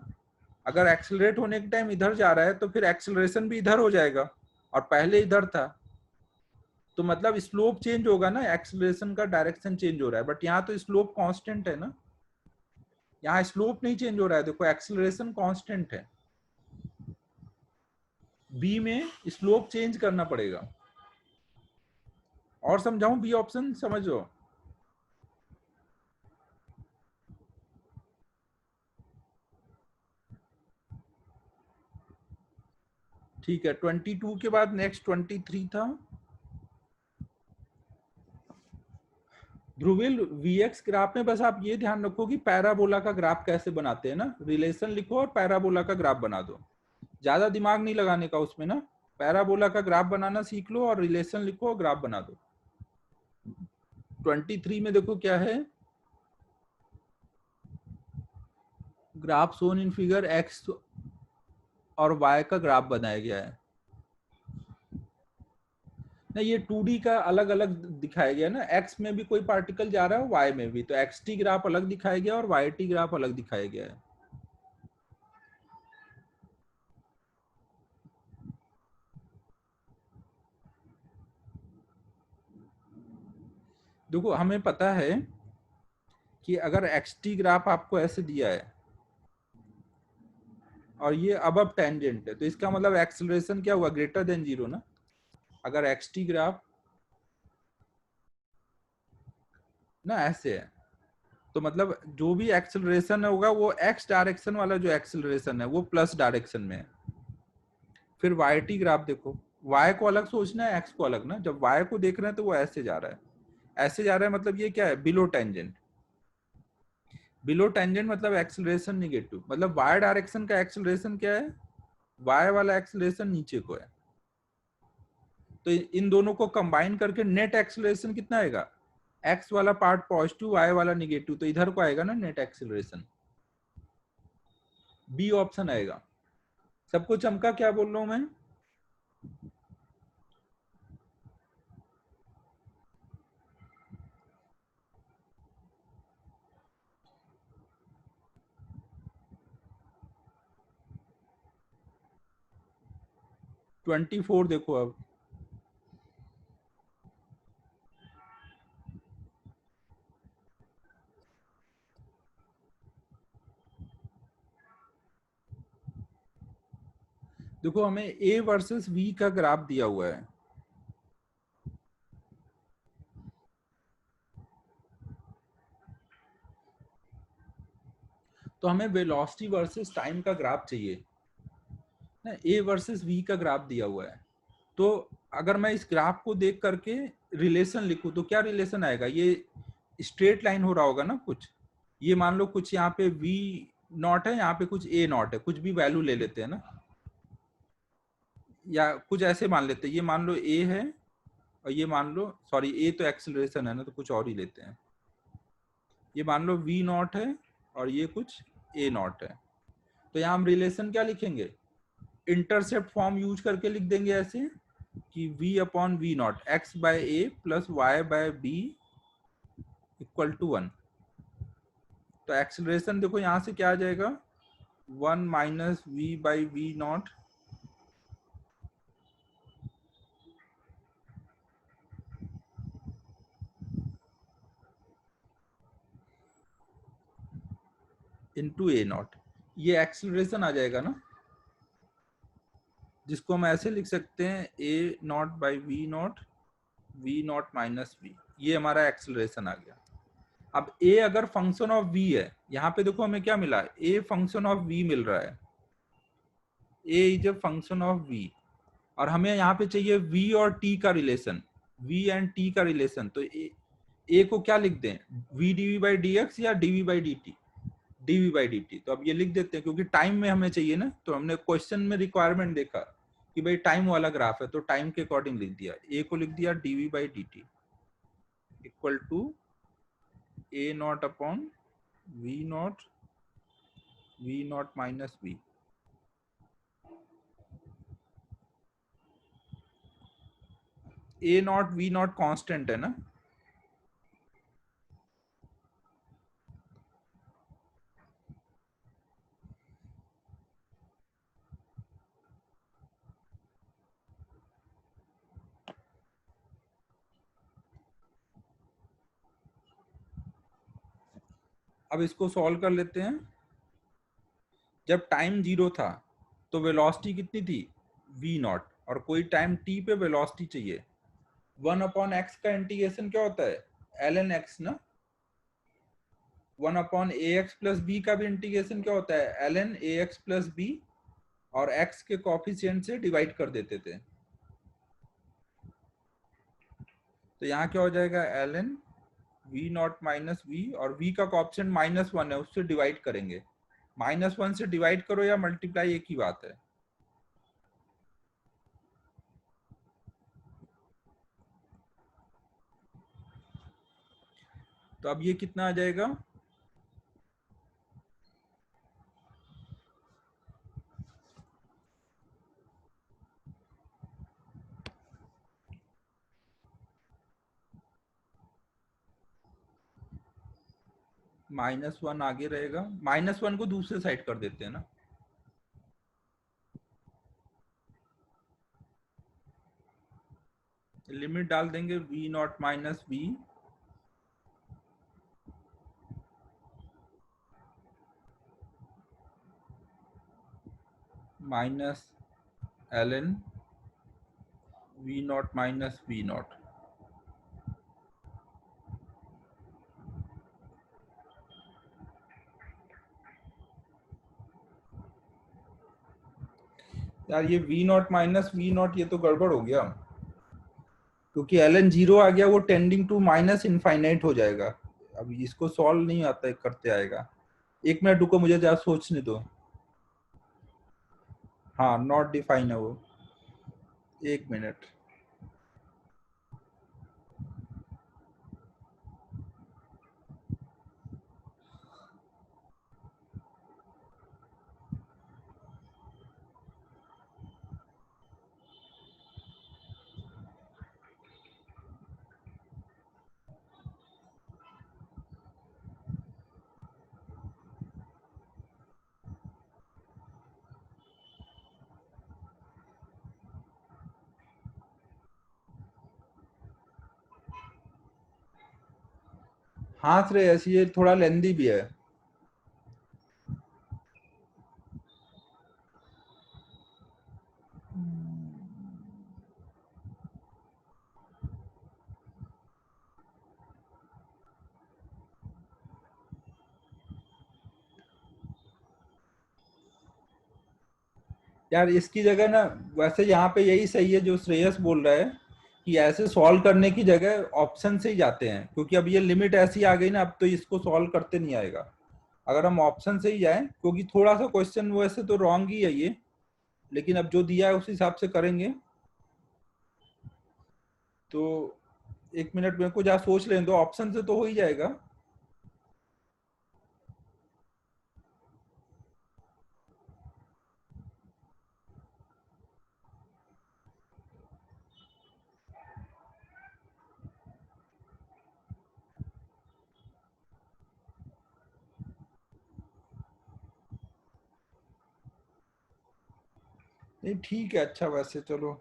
अगर एक्सेलरेट होने के टाइम इधर जा रहा है तो फिर एक्सेलरेशन भी इधर हो जाएगा और पहले इधर था, तो मतलब स्लोप चेंज होगा ना, एक्सेलरेशन का डायरेक्शन चेंज हो रहा है, बट यहाँ तो स्लोप कांस्टेंट है ना, यहाँ स्लोप नहीं चेंज हो रहा है, देखो एक्सेलरेशन कांस्टेंट है। बी में स्लोप चेंज करना पड़ेगा। और समझाऊं बी ऑप्शन, समझो। ठीक है, 22 के बाद नेक्स्ट 23 था। ध्रुवील वीएक्स ग्राफ में बस आप ये ध्यान रखो कि पैराबोला का ग्राफ कैसे बनाते हैं ना, रिलेशन लिखो और पैराबोला का ग्राफ बना दो, ज्यादा दिमाग नहीं लगाने का उसमें ना, पैराबोला का ग्राफ बनाना सीख लो और रिलेशन लिखो और ग्राफ बना दो। 23 में देखो क्या है, graph shown in figure x और वाई का ग्राफ बनाया गया है ना, ये 2D का अलग अलग दिखाया गया ना, एक्स में भी कोई पार्टिकल जा रहा है वाई में भी, तो एक्स टी ग्राफ अलग दिखाया गया और वाई टी ग्राफ अलग दिखाया गया है। देखो हमें पता है कि अगर एक्स टी ग्राफ आपको ऐसे दिया है और ये अब टेंजेंट है, तो इसका मतलब एक्सेलरेशन क्या हुआ, ग्रेटर देन जीरो ना। अगर एक्स टी ग्राफ ना ऐसे है तो मतलब जो भी एक्सेलरेशन होगा वो एक्स डायरेक्शन वाला जो एक्सेलरेशन है वो प्लस डायरेक्शन में है। फिर वाई टी ग्राफ देखो, वाई को अलग सोचना है एक्स को अलग ना, जब वाई को देख रहे हैं तो वो ऐसे जा रहा है, ऐसे जा रहा है, मतलब ये क्या है, बिलो टेंजेंट। बिलो टेंजेंट मतलब एक्सेलरेशन निगेटिव, मतलब वाई डायरेक्शन का एक्सेलरेशन क्या है, वाई वाला एक्सेलरेशन नीचे को है, तो इन दोनों को कंबाइन करके नेट एक्सेलरेशन कितना आएगा, एक्स वाला पार्ट पॉजिटिव वाई वाला निगेटिव, तो इधर को आएगा ना नेट एक्सेलरेशन, बी ऑप्शन आएगा। सबको चमका क्या बोल रहा हूं मैं? ट्वेंटी 24 देखो अब, देखो हमें ए वर्सेस वी का ग्राफ दिया हुआ है, तो हमें वेलोसिटी वर्सेस टाइम का ग्राफ चाहिए ना, ए वर्सेस वी का ग्राफ दिया हुआ है। तो अगर मैं इस ग्राफ को देख करके रिलेशन लिखूं तो क्या रिलेशन आएगा, ये स्ट्रेट लाइन हो रहा होगा ना कुछ, ये मान लो कुछ यहाँ पे v नॉट है, यहाँ पे कुछ a नॉट है, कुछ भी वैल्यू ले लेते हैं ना, या कुछ ऐसे मान लेते हैं, ये मान लो a है और ये मान लो, सॉरी a तो एक्सेलरेशन है ना, तो कुछ और ही लेते हैं, ये मान लो v नॉट है और ये कुछ a नॉट है, तो यहाँ हम रिलेशन क्या लिखेंगे, इंटरसेप्ट फॉर्म यूज करके लिख देंगे ऐसे, कि v upon v naught x by a plus y by b equal to 1। तो एक्सेलरेशन देखो यहां से क्या आ जाएगा, 1 minus v by v not into a not. ये एक्सेलरेशन आ जाएगा ना, जिसको हम ऐसे लिख सकते हैं a not by v not minus v. ये हमारा एक्सेलरेशन आ गया। अब ए अगर फंक्शन ऑफ वी है, यहाँ पे देखो हमें क्या मिला, ए फंक्शन ऑफ वी मिल रहा है, a is a function of v. और हमें यहाँ पे चाहिए v और t का रिलेशन, v एंड t का रिलेशन। तो a को क्या लिख दें, v dv बाई dx या dv by dt, dv by dt। तो अब ये लिख देते हैं क्योंकि टाइम में हमें चाहिए ना, तो हमने क्वेश्चन में रिक्वायरमेंट देखा कि भाई टाइम वाला ग्राफ है, तो टाइम के अकॉर्डिंग लिख दिया, a को लिख दिया dv by dt equal to a naught upon v naught minus v। a naught v naught constant है ना, अब इसको सॉल्व कर लेते हैं। जब टाइम 0 था तो वेलोसिटी कितनी थी, v नॉट, और कोई टाइम t पे वेलोसिटी चाहिए। 1 अपॉन एक्स का इंटीग्रेशन क्या होता है, ln x ना। 1 अपॉन ए एक्स प्लस बी का भी इंटीग्रेशन क्या होता है, ln ए एक्स प्लस बी, और x के कॉफिशिएंट से डिवाइड कर देते थे। तो यहाँ क्या हो जाएगा, ln v naught minus v, और v का कॉफिशिएंट -1 है, उससे डिवाइड करेंगे। -1 से डिवाइड करो या मल्टीप्लाई एक ही बात है। तो अब ये कितना आ जाएगा, -1 आगे रहेगा, -1 को दूसरे साइड कर देते हैं ना। लिमिट डाल देंगे v naught minus v minus ln v naught minus v naught. यार ये v naught minus v naught ये तो गड़बड़ हो गया, क्योंकि ln 0 आ गया, वो टेंडिंग टू माइनस इनफाइनाइट हो जाएगा। अब इसको सॉल्व नहीं आता करते आएगा। एक मिनट रुको, मुझे जरा सोचने दो। हाँ नॉट डिफाइन है वो, एक मिनट। हाँ श्रेयस, ये थोड़ा लेंदी भी है। यार इसकी जगह ना, वैसे यहाँ पे यही सही है जो श्रेयस बोल रहा है, कि ऐसे सॉल्व करने की जगह ऑप्शन से ही जाते हैं, क्योंकि अब ये लिमिट ऐसी आ गई ना, अब तो इसको सॉल्व करते नहीं आएगा। अगर हम ऑप्शन से ही जाएं, क्योंकि थोड़ा सा क्वेश्चन वैसे तो रॉन्ग ही है ये, लेकिन अब जो दिया है उस हिसाब से करेंगे। तो एक मिनट मेरे को जहाँ सोच लें, तो ऑप्शन से तो हो ही जाएगा। नहीं ठीक है, अच्छा वैसे चलो।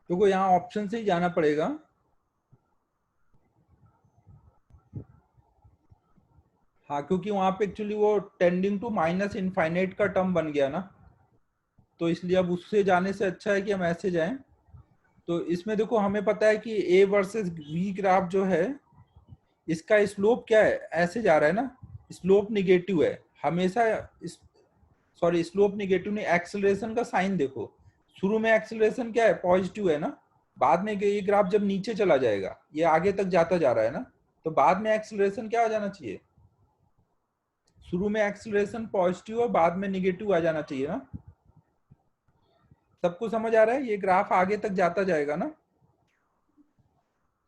देखो यहाँ ऑप्शन से ही जाना पड़ेगा। हाँ, क्योंकि वहां पे एक्चुअली वो टेंडिंग टू माइनस इनफाइनाइट का टर्म बन गया ना, तो इसलिए अब उससे जाने से अच्छा है कि हम ऐसे जाएं। तो इसमें देखो हमें पता है कि ए वर्सेस बी ग्राफ जो है, इसका स्लोप क्या है, ऐसे जा रहा है ना, स्लोप निगेटिव है हमेशा। सॉरी, स्लोप निगेटिव नहीं, एक्सेलरेशन का साइन देखो, शुरू में एक्सेलरेशन क्या है, पॉजिटिव है ना, बाद में ये ग्राफ जब नीचे चला जाएगा, ये आगे तक जाता जा रहा है ना, तो बाद में एक्सेलरेशन क्या आ जाना चाहिए, शुरू में एक्सेलरेशन पॉजिटिव और बाद में निगेटिव आ जाना चाहिए ना। सबको समझ आ रहा है, ये ग्राफ आगे तक जाता जाएगा ना,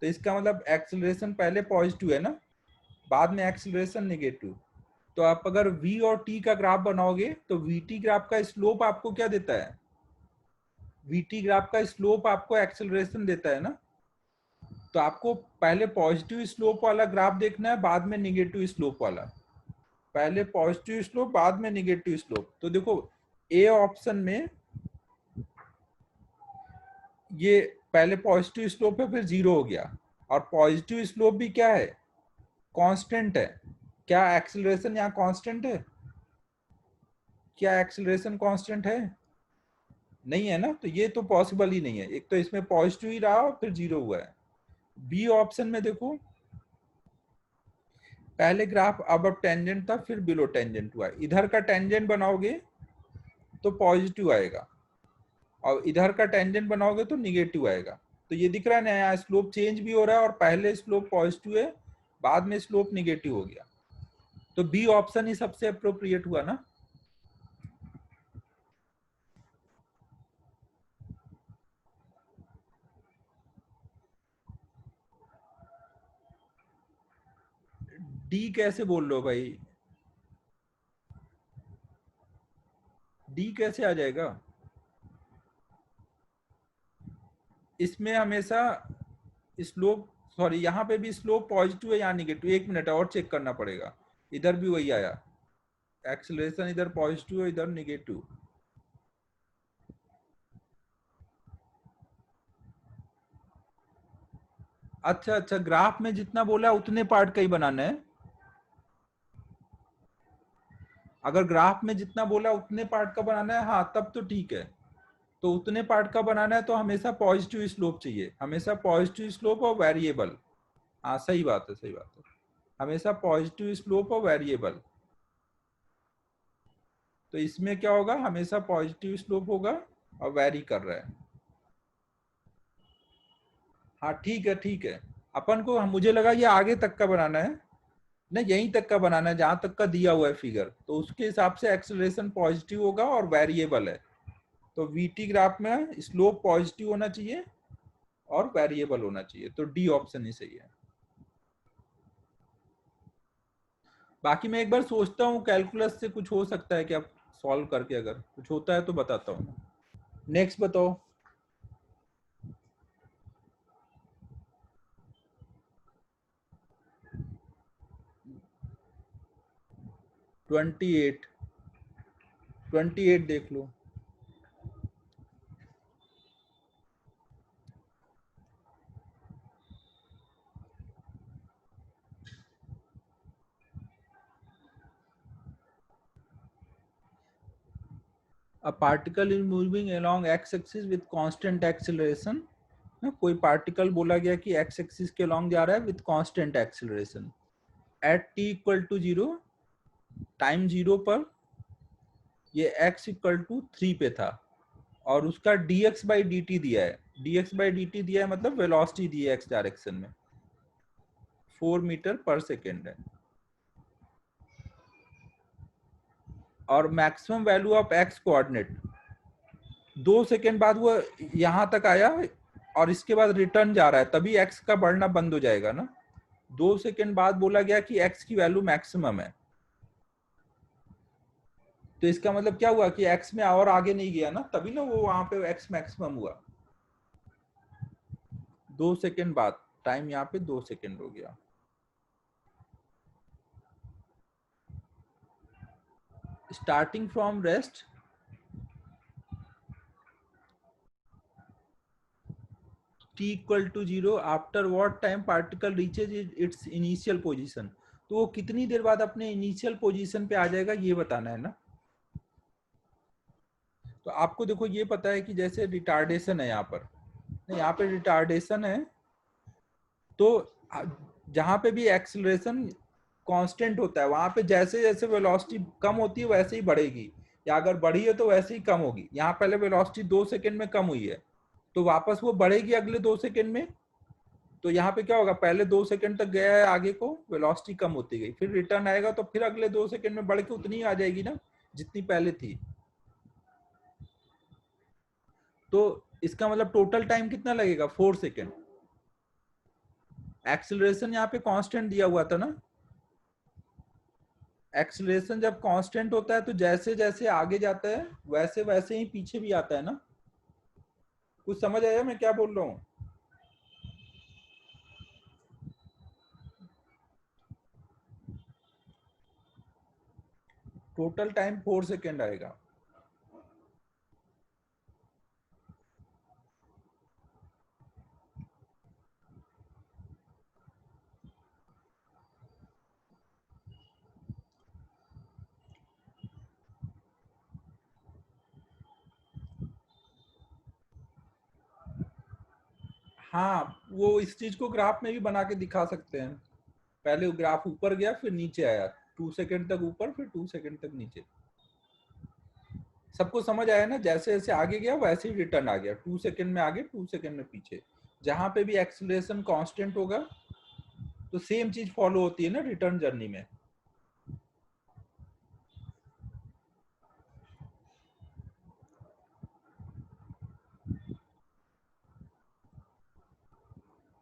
तो इसका मतलब एक्सेलरेशन पहले पॉजिटिव है ना, बाद में एक्सेलरेशन निगेटिव। तो आप अगर v और t का ग्राफ बनाओगे तो vt ग्राफ का स्लोप आपको क्या देता है, vt ग्राफ का स्लोप आपको एक्सेलरेशन देता है ना। तो आपको पहले पॉजिटिव स्लोप वाला ग्राफ देखना है, बाद में निगेटिव स्लोप वाला, पहले पॉजिटिव स्लोप बाद में निगेटिव स्लोप। तो देखो ए ऑप्शन में ये पहले पॉजिटिव स्लोप है फिर जीरो हो गया, और पॉजिटिव स्लोप भी क्या है, कांस्टेंट है। क्या एक्सेलरेशन यहाँ कांस्टेंट है, क्या एक्सेलरेशन कांस्टेंट है, नहीं है ना, तो ये तो पॉसिबल ही नहीं है। एक तो इसमें पॉजिटिव ही रहा और फिर जीरो हुआ है। बी ऑप्शन में देखो पहले ग्राफ अब टेंजेंट था फिर बिलो टेंजेंट हुआ, इधर का टेंजेंट बनाओगे तो पॉजिटिव आएगा और इधर का टेंजेंट बनाओगे तो निगेटिव आएगा। तो ये दिख रहा है ना, यहाँ स्लोप चेंज भी हो रहा है और पहले स्लोप पॉजिटिव है बाद में स्लोप निगेटिव हो गया। तो बी ऑप्शन ही सबसे अप्रोप्रिएट हुआ ना। डी कैसे बोल लो भाई, डी कैसे आ जाएगा, इसमें हमेशा स्लोप, सॉरी यहाँ पे भी स्लोप पॉजिटिव है यहाँ निगेटिव, एक मिनट और चेक करना पड़ेगा, इधर भी वही आया, एक्सेलरेशन इधर पॉजिटिव है इधर निगेटिव। अच्छा अच्छा, ग्राफ में जितना बोला उतने पार्ट का ही बनाना है, अगर ग्राफ में जितना बोला उतने पार्ट का बनाना है, हाँ तब तो ठीक है। तो उतने पार्ट का बनाना है तो हमेशा पॉजिटिव स्लोप चाहिए, हमेशा पॉजिटिव स्लोप और वेरिएबल। हाँ सही बात है, सही बात है, हमेशा पॉजिटिव स्लोप और वेरिएबल। तो इसमें क्या होगा, हमेशा पॉजिटिव स्लोप होगा और वेरी कर रहा है। हाँ ठीक है ठीक है, अपन को मुझे लगा ये आगे तक का बनाना है, नहीं यहीं तक का बनाना है जहां तक का दिया हुआ है फिगर, तो उसके हिसाब से एक्सेलरेशन पॉजिटिव होगा और वेरिएबल है। तो वीटी ग्राफ में स्लोप पॉजिटिव होना चाहिए और वेरिएबल होना चाहिए, तो डी ऑप्शन ही सही है। बाकी मैं एक बार सोचता हूँ कैलकुलस से कुछ हो सकता है क्या सॉल्व करके, अगर कुछ होता है तो बताता हूँ। नेक्स्ट बताओ। 28, 28 देख लो। A particle is moving along x-axis with constant acceleration। कोई पार्टिकल बोला गया कि x एक्सिस के along जा रहा है with constant acceleration at t equal to 0, time 0 पर ये x इक्वल टू 3 पे था, और उसका dx बाई dt दिया है, dx बाई dt दिया है मतलब वेलोसिटी दी है x डायरेक्शन में, 4 मीटर पर सेकेंड है, और maximum value of x coordinate 2 second बाद वो यहां तक आया और इसके बाद रिटर्न जा रहा है, तभी x का बढ़ना बंद हो जाएगा ना। 2 सेकेंड बाद बोला गया कि x की वैल्यू मैक्सिमम है, तो इसका मतलब क्या हुआ कि x में और आगे नहीं गया ना, तभी ना वो वहां पे x मैक्सिमम हुआ। 2 सेकंड बाद, टाइम यहाँ पे 2 सेकंड हो गया। Starting from rest t equal to 0 after what time particle reaches its initial position। तो वो कितनी देर बाद अपने इनिशियल पोजीशन पे आ जाएगा ये बताना है ना। तो आपको देखो ये पता है कि जैसे रिटार्डेशन है यहाँ पर, यहाँ पे रिटार्डेशन है, तो जहां पे भी एक्सेलरेशन कांस्टेंट होता है वहां पे जैसे जैसे वेलोसिटी कम होती है वैसे ही बढ़ेगी, या अगर बढ़ी है तो वैसे ही कम होगी। यहाँ पहले वेलोसिटी 2 सेकंड में कम हुई है तो वापस वो बढ़ेगी अगले 2 सेकंड में। तो यहाँ पे क्या होगा, पहले 2 सेकंड तक गया है आगे को, वेलोसिटी कम होती गई, फिर रिटर्न आएगा तो फिर अगले 2 सेकंड में बढ़ के उतनी ही आ जाएगी ना जितनी पहले थी। तो इसका मतलब टोटल टाइम कितना लगेगा, 4 सेकंड। एक्सेलरेशन यहाँ पे कांस्टेंट दिया हुआ था ना। एक्सेलरेशन जब कांस्टेंट होता है तो जैसे जैसे आगे जाता है वैसे वैसे ही पीछे भी आता है ना। कुछ समझ आया मैं क्या बोल रहा हूँ? टोटल टाइम 4 सेकेंड आएगा। हाँ, वो इस चीज को ग्राफ में भी बना के दिखा सकते हैं। पहले ग्राफ ऊपर गया फिर नीचे आया, 2 सेकेंड तक ऊपर फिर 2 सेकेंड तक नीचे। सबको समझ आया ना, जैसे जैसे आगे गया वैसे ही रिटर्न आ गया, 2 सेकेंड में आगे 2 सेकेंड में पीछे। जहां पे भी एक्सेलरेशन कांस्टेंट होगा तो सेम चीज फॉलो होती है ना रिटर्न जर्नी में।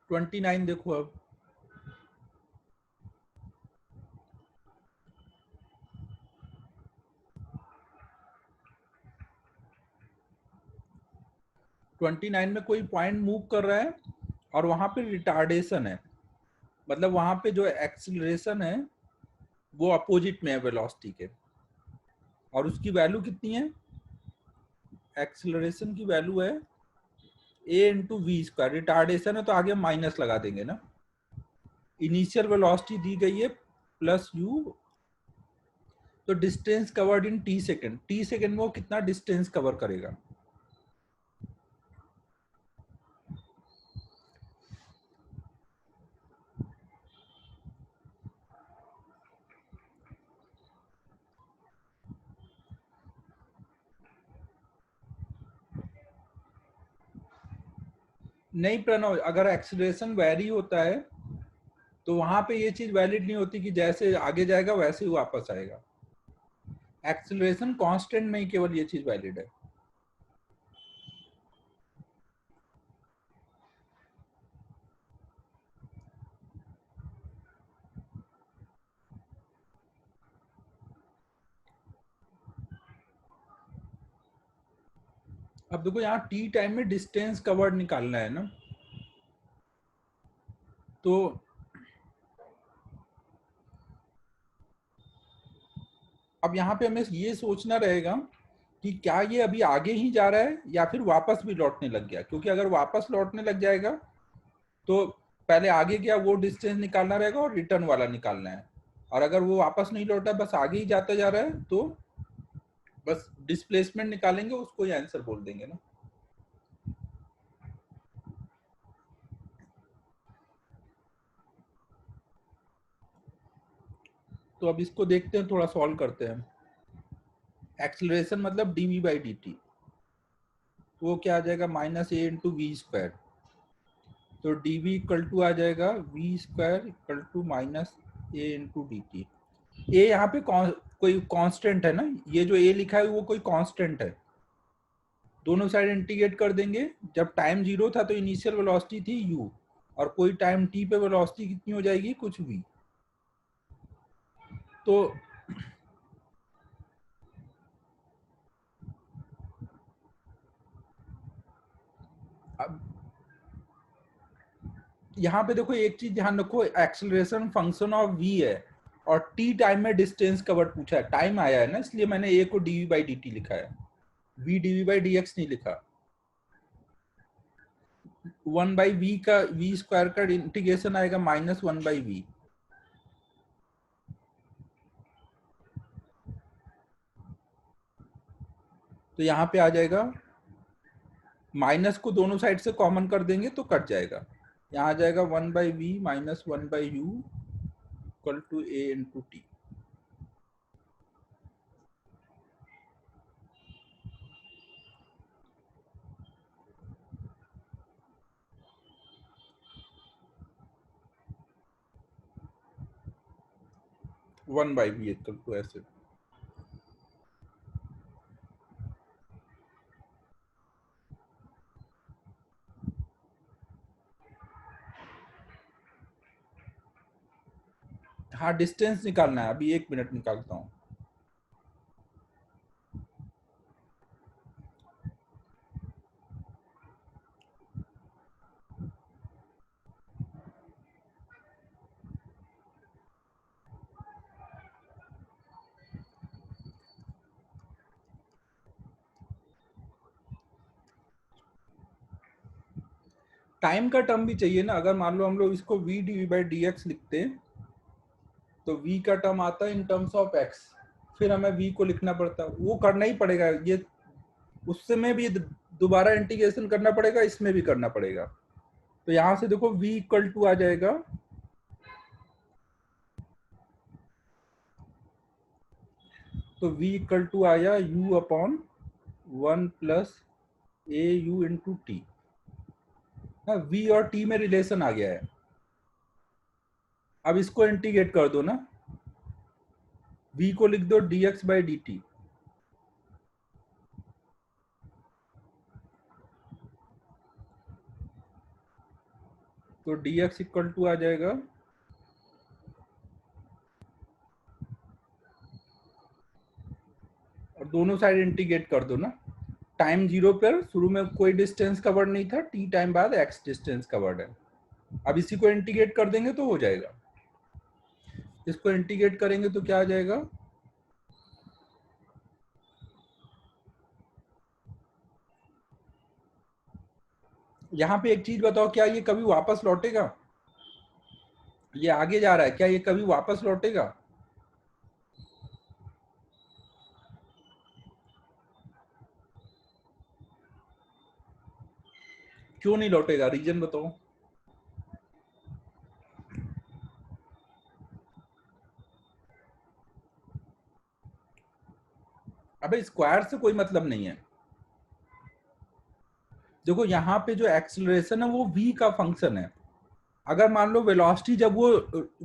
ट्वेंटी 29 देखो अब, ट्वेंटी 29 में कोई पॉइंट मूव कर रहा है और वहां पे रिटार्डेशन है, मतलब वहां पे जो एक्सीलरेशन है वो अपोजिट में है वेलोसिटी के, और उसकी वैल्यू कितनी है, एक्सीलरेशन की वैल्यू है a into v square. Retardation है तो आगे माइनस लगा देंगे ना। इनिशियल वेलोसिटी दी गई है प्लस u, तो distance covered in T second, T second में वो कितना डिस्टेंस कवर करेगा। नहीं प्रणव, अगर एक्सीलरेशन वेरी होता है तो वहां पे ये चीज वैलिड नहीं होती कि जैसे आगे जाएगा वैसे ही वापस आएगा। एक्सीलरेशन कांस्टेंट में ही केवल ये चीज वैलिड है। अब देखो यहाँ टी टाइम में डिस्टेंस कवर्ड निकालना है ना, तो अब यहाँ पे हमें ये सोचना रहेगा कि क्या ये अभी आगे ही जा रहा है या फिर वापस भी लौटने लग गया। क्योंकि अगर वापस लौटने लग जाएगा तो पहले आगे गया वो डिस्टेंस निकालना रहेगा और रिटर्न वाला निकालना है, और अगर वो वापस नहीं लौटा बस आगे ही जाता जा रहा है तो बस डिस्प्लेसमेंट निकालेंगे, उसको ही आंसर बोल देंगे ना। तो अब इसको देखते हैं, थोड़ा सॉल्व करते हैं। एक्सेलरेशन मतलब dv बाई dt, तो वो क्या आ जाएगा, minus a into v square. तो dv इक्वल टू आ जाएगा v square equal to minus a into d t. ए यहाँ पे कोई कांस्टेंट है ना, ये जो ए लिखा है वो कोई कांस्टेंट है। दोनों साइड इंटीग्रेट कर देंगे। जब टाइम 0 था तो इनिशियल वेलोसिटी थी u, और कोई टाइम t पे वेलोसिटी कितनी हो जाएगी, कुछ v। तो अब यहाँ पे देखो एक चीज ध्यान रखो, एक्सेलरेशन फंक्शन ऑफ v है और t टाइम में डिस्टेंस कवर्ड पूछा है, टाइम आया है ना, इसलिए मैंने a को dv बाई dt लिखा है, v dv बाई dx नहीं लिखा। 1 बाई v का v स्क्वायर का इंटीग्रेशन आएगा -1 बाई v। तो यहाँ पे आ जाएगा, माइनस को दोनों साइड से कॉमन कर देंगे तो कट जाएगा। यहाँ आ जाएगा 1 by v minus 1 by u equal to a into t. One by v equal to ऐसे। हाँ डिस्टेंस निकालना है, अभी 1 मिनट निकालता हूँ। टाइम का टर्म भी चाहिए ना, अगर मान लो हम लोग इसको v dv बाई dx लिखते हैं तो v का टर्म आता है इन टर्म्स ऑफ x, फिर हमें v को लिखना पड़ता है, वो करना ही पड़ेगा, ये उससे में भी दोबारा इंटीग्रेशन करना पड़ेगा, इसमें भी करना पड़ेगा। तो यहां से देखो v इक्वल टू आ जाएगा तो v इक्वल टू आया u upon 1 plus A you into T. v और t में रिलेशन आ गया है, अब इसको इंटीग्रेट कर दो ना, v को लिख दो dx बाई dt। तो dx इक्वल टू आ जाएगा और दोनों साइड इंटीग्रेट कर दो ना, टाइम 0 पर शुरू में कोई डिस्टेंस कवर्ड नहीं था, t टाइम बाद x डिस्टेंस कवर्ड है। अब इसी को इंटीग्रेट कर देंगे तो हो जाएगा, इसको इंटीग्रेट करेंगे तो क्या आ जाएगा, यहाँ पे एक चीज बताओ, क्या ये कभी वापस लौटेगा? ये आगे जा रहा है, क्या ये कभी वापस लौटेगा? क्यों नहीं लौटेगा, रीजन बताओ। अबे स्क्वायर से कोई मतलब नहीं है, देखो यहाँ पे जो एक्सेलरेशन है वो v का फंक्शन है। अगर मान लो वेलोसिटी जब वो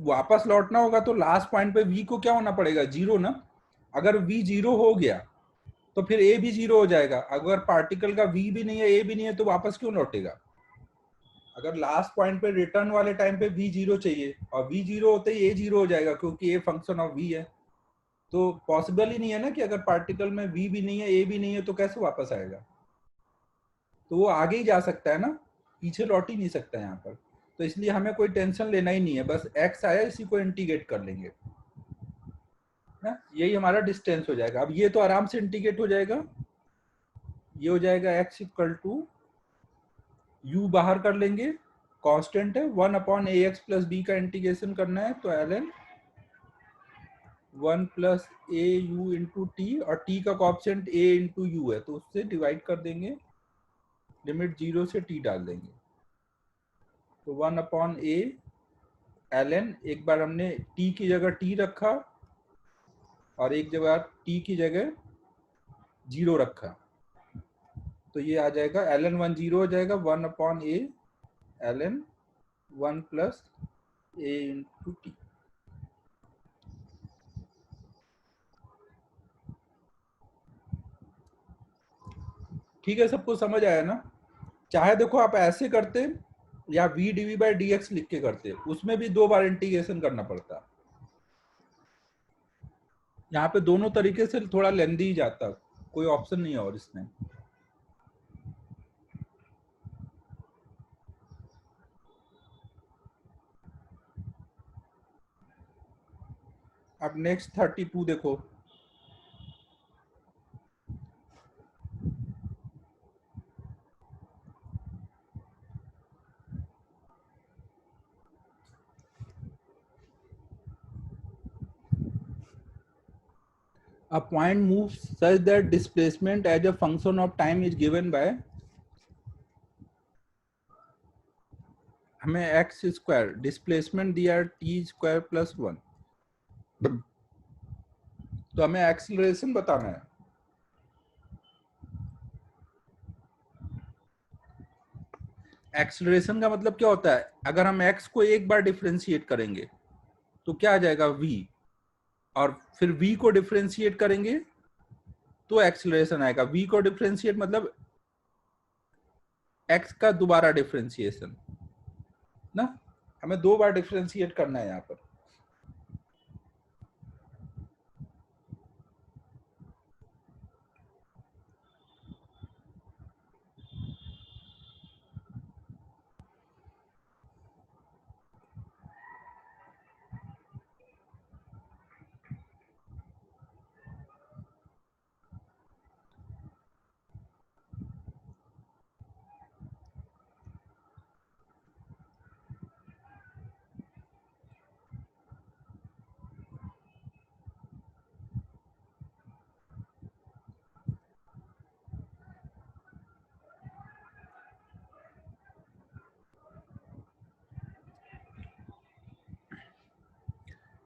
वापस लौटना होगा तो लास्ट पॉइंट पे v को क्या होना पड़ेगा, 0 ना। अगर v 0 हो गया तो फिर a भी 0 हो जाएगा। अगर पार्टिकल का v भी नहीं है a भी नहीं है तो वापस क्यों लौटेगा? अगर लास्ट पॉइंट पे रिटर्न वाले टाइम पे v 0 चाहिए और v 0 होते ही a 0 हो जाएगा, क्योंकि a फंक्शन ऑफ v है। तो पॉसिबल ही नहीं है ना कि अगर पार्टिकल में v भी नहीं है a भी नहीं है तो कैसे वापस आएगा? तो वो आगे ही जा सकता है ना, पीछे लौट ही नहीं सकता यहाँ पर। तो इसलिए हमें कोई टेंशन लेना ही नहीं है, बस x आया इसी को इंटीग्रेट कर लेंगे ना, यही हमारा डिस्टेंस हो जाएगा। अब ये तो आराम से इंटीग्रेट हो जाएगा, ये हो जाएगा x इक्वल टू u बाहर कर लेंगे, कांस्टेंट है 1 अपॉन ए एक्स प्लस बी का इंटीग्रेशन करना है तो ln 1 plus A you into T, और t का कॉएफिशिएंट a इंटू यू है तो उससे डिवाइड कर देंगे, लिमिट 0 से t डाल देंगे। तो 1 अपॉन ए ln, एक बार हमने t की जगह t रखा और एक जगह t की जगह 0 रखा, तो ये आ जाएगा ln 1 0 हो जाएगा, 1 अपॉन ए ln 1 प्लस ए इंटू टी। ठीक है, सबको समझ आया ना? चाहे देखो आप ऐसे करते या v dv बाई dx लिख के करते, उसमें भी 2 बार इंटीग्रेशन करना पड़ता। यहाँ पे दोनों तरीके से थोड़ा लेंदी ही जाता, कोई ऑप्शन नहीं है और इसमें। अब नेक्स्ट 32 देखो, a point moves such that displacement as a function of time is given by, हमें एक्स स्क्वायर डिस्प्लेसमेंट दिया है टी स्क्वायर प्लस 1, तो हमें एक्सीलरेशन बताना है। एक्सीलरेशन का मतलब क्या होता है, अगर हम x को एक बार डिफरेंशिएट करेंगे तो क्या आ जाएगा v, और फिर v को डिफरेंशिएट करेंगे तो एक्सीलरेशन आएगा। v को डिफरेंशिएट मतलब x का दोबारा डिफरेंशिएशन ना, हमें 2 बार डिफरेंशिएट करना है यहाँ पर।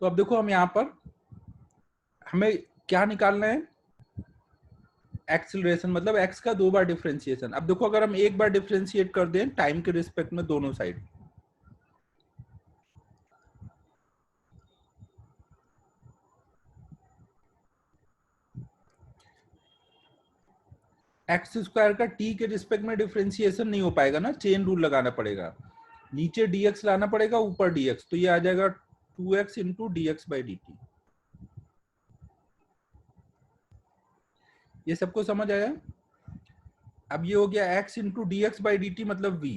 तो अब देखो हम यहाँ पर हमें क्या निकालना है, एक्सीलरेशन मतलब x का 2 बार डिफरेंशिएशन। अब देखो अगर हम एक बार डिफरेंशिएट कर दें टाइम के रिस्पेक्ट में दोनों साइड, एक्स स्क्वायर का t के रिस्पेक्ट में डिफरेंशिएशन नहीं हो पाएगा ना, चेन रूल लगाना पड़ेगा, नीचे dx लाना पड़ेगा ऊपर dx, तो ये आ जाएगा 2x into dx by dt। ये सबको समझ आया? अब ये हो गया x into dx by dt मतलब v।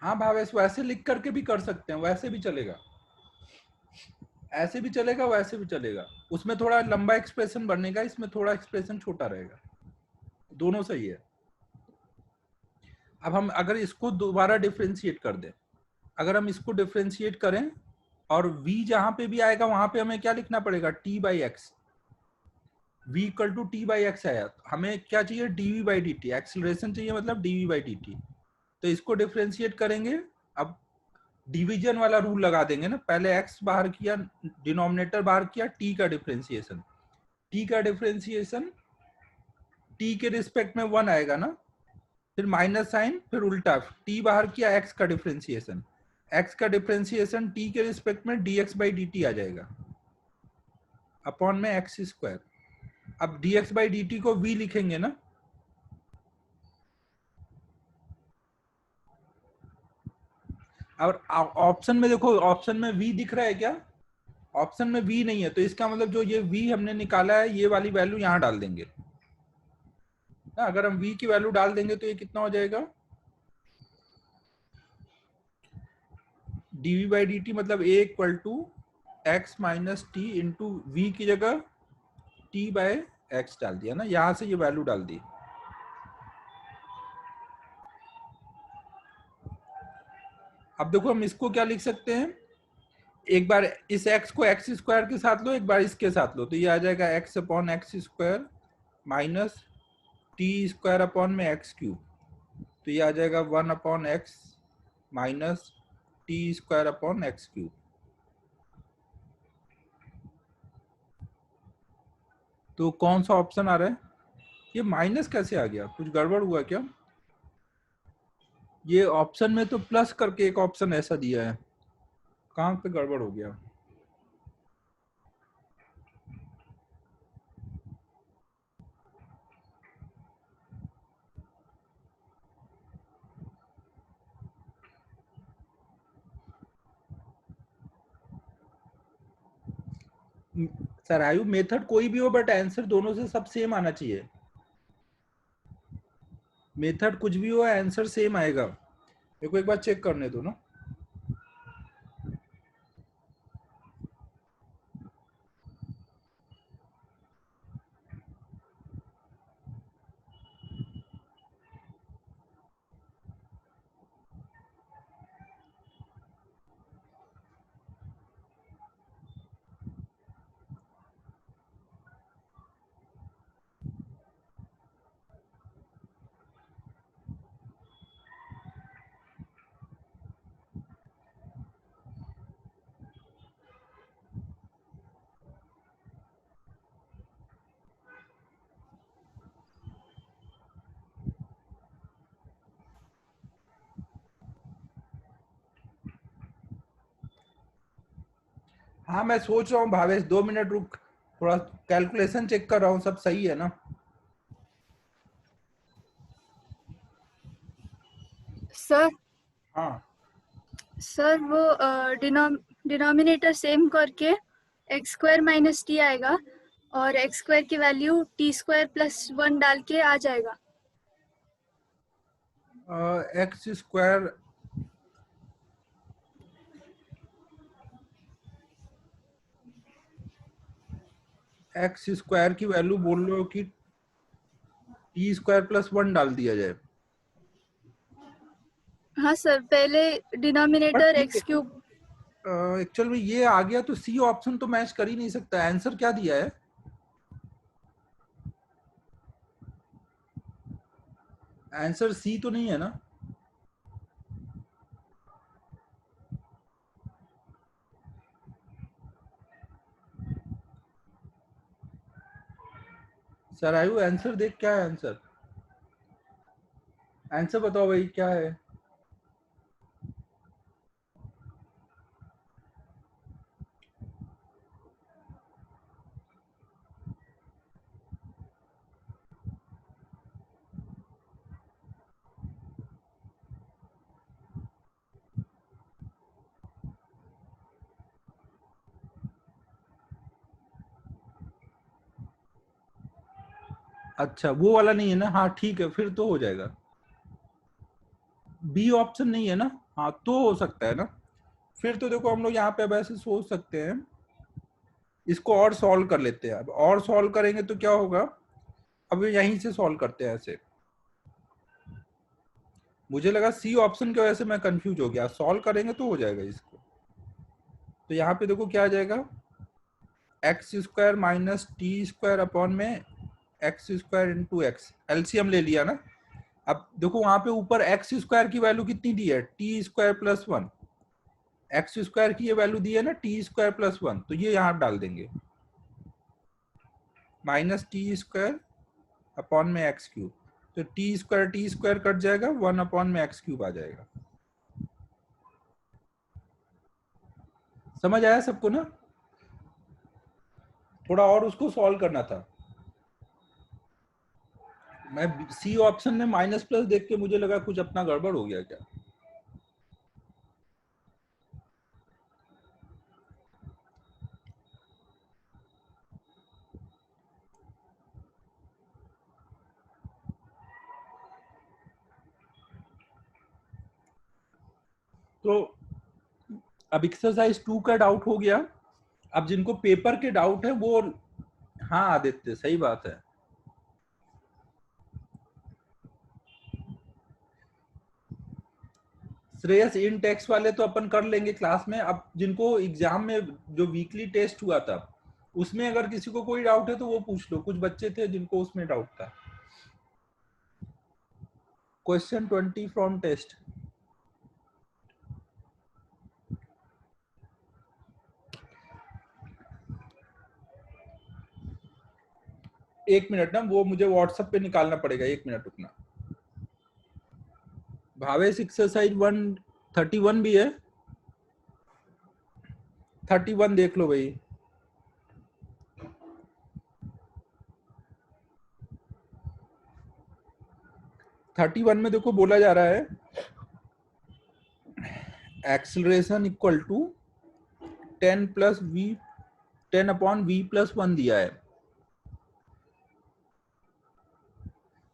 हाँ भावेश, वैसे लिख करके भी कर सकते हैं, वैसे भी चलेगा, ऐसे भी चलेगा वैसे भी चलेगा, उसमें थोड़ा लंबा एक्सप्रेशन बनेगा, इसमें थोड़ा एक्सप्रेशन छोटा रहेगा, दोनों सही है। अब हम अगर इसको दोबारा डिफरेंशिएट कर दें, अगर हम इसको डिफरेंशिएट करें और v जहां पे भी आएगा वहां पे हमें क्या लिखना पड़ेगा, t by x, v equal to t by x आया, हमें क्या चाहिए, dv बाई dt, एक्सीलरेशन चाहिए मतलब dv बाई dt। तो इसको डिफरेंशिएट करेंगे, अब डिवीजन वाला रूल लगा देंगे ना, पहले x बाहर किया, डिनोमिनेटर बाहर किया, t का डिफरेंशिएशन, t का डिफरेंशिएशन t के रिस्पेक्ट में 1 आएगा ना, फिर माइनस साइन, फिर उल्टा t बाहर किया, x का डिफरेंशिएशन, x का डिफरेंशिएशन t के रिस्पेक्ट में dx बाई dt आ जाएगा अपॉन में x स्क्वायर। अब dx बाई dt को v लिखेंगे ना, और ऑप्शन में देखो, ऑप्शन में v दिख रहा है क्या, ऑप्शन में v नहीं है, तो इसका मतलब जो ये v हमने निकाला है ये वाली वैल्यू यहां डाल देंगे ना, अगर हम v की वैल्यू डाल देंगे तो ये कितना हो जाएगा, dv बाई dt मतलब a equal to x minus t into v की जगह t बाय एक्स डाल दिया ना, यहां से ये वैल्यू डाल दी। अब देखो हम इसको क्या लिख सकते हैं, एक बार इस x को एक्स स्क्वायर के साथ लो, एक बार इसके साथ लो, तो ये आ जाएगा x upon x square minus t square upon में एक्स क्यूब, तो ये आ जाएगा 1 upon x minus t square upon x cube. तो कौन सा ऑप्शन आ रहा है, ये माइनस कैसे आ गया, कुछ गड़बड़ हुआ क्या, ये ऑप्शन में तो प्लस करके एक ऑप्शन ऐसा दिया है, कहां पे गड़बड़ हो गया, सर आयु मेथड कोई भी हो बट आंसर दोनों से सब सेम आना चाहिए, मेथड कुछ भी हो आंसर सेम आएगा। मेरे को एक बार चेक करने दो ना। हाँ मैं सोच रहा हूँ भावेश, 2 मिनट रुक, थोड़ा कैलकुलेशन चेक कर रहा हूँ, सब सही है ना? सर हाँ सर वो डिनोमिनेटर सेम करके एक्स स्क्वायर माइनस टी आएगा और एक्स स्क्वायर की वैल्यू टी स्क्वायर प्लस 1 डाल के आ जाएगा। एक्स स्क्वायर की वैल्यू बोल रहे हो कि टी स्क्वायर प्लस 1 डाल दिया जाए? हाँ सर, पहले बट डिनोमिनेटर ठीक एक्स क्यूब। है, एक्चुअल में ये आ गया तो सी ऑप्शन तो मैच कर ही नहीं सकता। आंसर क्या दिया है? आंसर सी तो नहीं है ना? सर आयु आंसर देख, क्या है आंसर? आंसर बताओ भाई क्या है? अच्छा वो वाला नहीं है ना? हाँ ठीक है, फिर तो हो जाएगा। बी ऑप्शन नहीं है ना? हाँ तो हो सकता है ना। फिर तो देखो हम लोग यहाँ पे अब ऐसे सोच सकते हैं, इसको और सॉल्व कर लेते हैं। अब और सॉल्व करेंगे तो क्या होगा, अब यहीं से सॉल्व करते हैं ऐसे। मुझे लगा सी ऑप्शन की वजह से मैं कंफ्यूज हो गया, सॉल्व करेंगे तो हो जाएगा इसको। तो यहाँ पे देखो क्या आ जाएगा, x square minus t square upon में x square into x, LCM ले लिया ना। अब देखो वहां पे ऊपर एक्स स्क्वायर की वैल्यू कितनी दी है, T square plus 1। X square की ये वैल्यू दी है ना टी स्क्वायर प्लस 1, तो ये यहाँ डाल देंगे, माइनस टी स्क्वायर अपॉन में एक्स क्यूब। तो टी स्क्वायर कट जाएगा, 1 अपॉन में एक्स क्यूब आ जाएगा। समझ आया सबको ना? थोड़ा और उसको सॉल्व करना था। मैं सी ऑप्शन में माइनस प्लस देख के मुझे लगा कुछ अपना गड़बड़ हो गया क्या। तो अब एक्सरसाइज 2 का डाउट हो गया। अब जिनको पेपर के डाउट है वो, हाँ आदित्य सही बात है। श्रेयस इन टेक्स्ट वाले तो अपन कर लेंगे क्लास में। अब जिनको एग्जाम में जो वीकली टेस्ट हुआ था उसमें अगर किसी को कोई डाउट है तो वो पूछ लो। कुछ बच्चे थे जिनको उसमें डाउट था। Question 20 from test. एक मिनट ना, वो मुझे व्हाट्सएप पे निकालना पड़ेगा, 1 मिनट रुकना। भावेश एक्सरसाइज 131 भी है, 31 देख लो भाई। 31 में देखो बोला जा रहा है acceleration equal to 10 plus v 10 upon v plus 1 दिया है।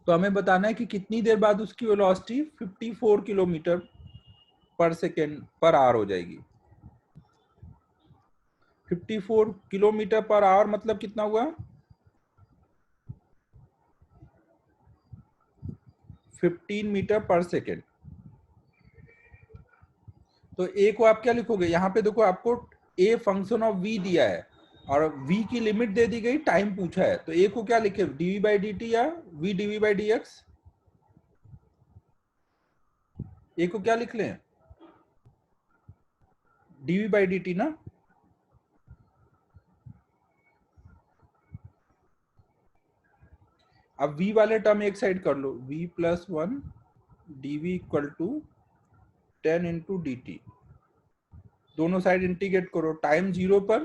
तो हमें बताना है कि कितनी देर बाद उसकी वेलोसिटी 54 किलोमीटर पर सेकेंड पर आवर हो जाएगी। 54 किलोमीटर पर आवर मतलब कितना हुआ, 15 मीटर पर सेकेंड। तो ए को आप क्या लिखोगे, यहाँ पे देखो आपको ए फंक्शन ऑफ वी दिया है और v की लिमिट दे दी गई, टाइम पूछा है। तो a को क्या लिखे, dv बाई डी टी या v dv by d x. a को क्या लिख लें, dv बाई डी टी ना। अब v वाले टर्म एक साइड कर लो, v plus 1 dv equal to 10 into d t. दोनों साइड इंटीग्रेट करो। टाइम 0 पर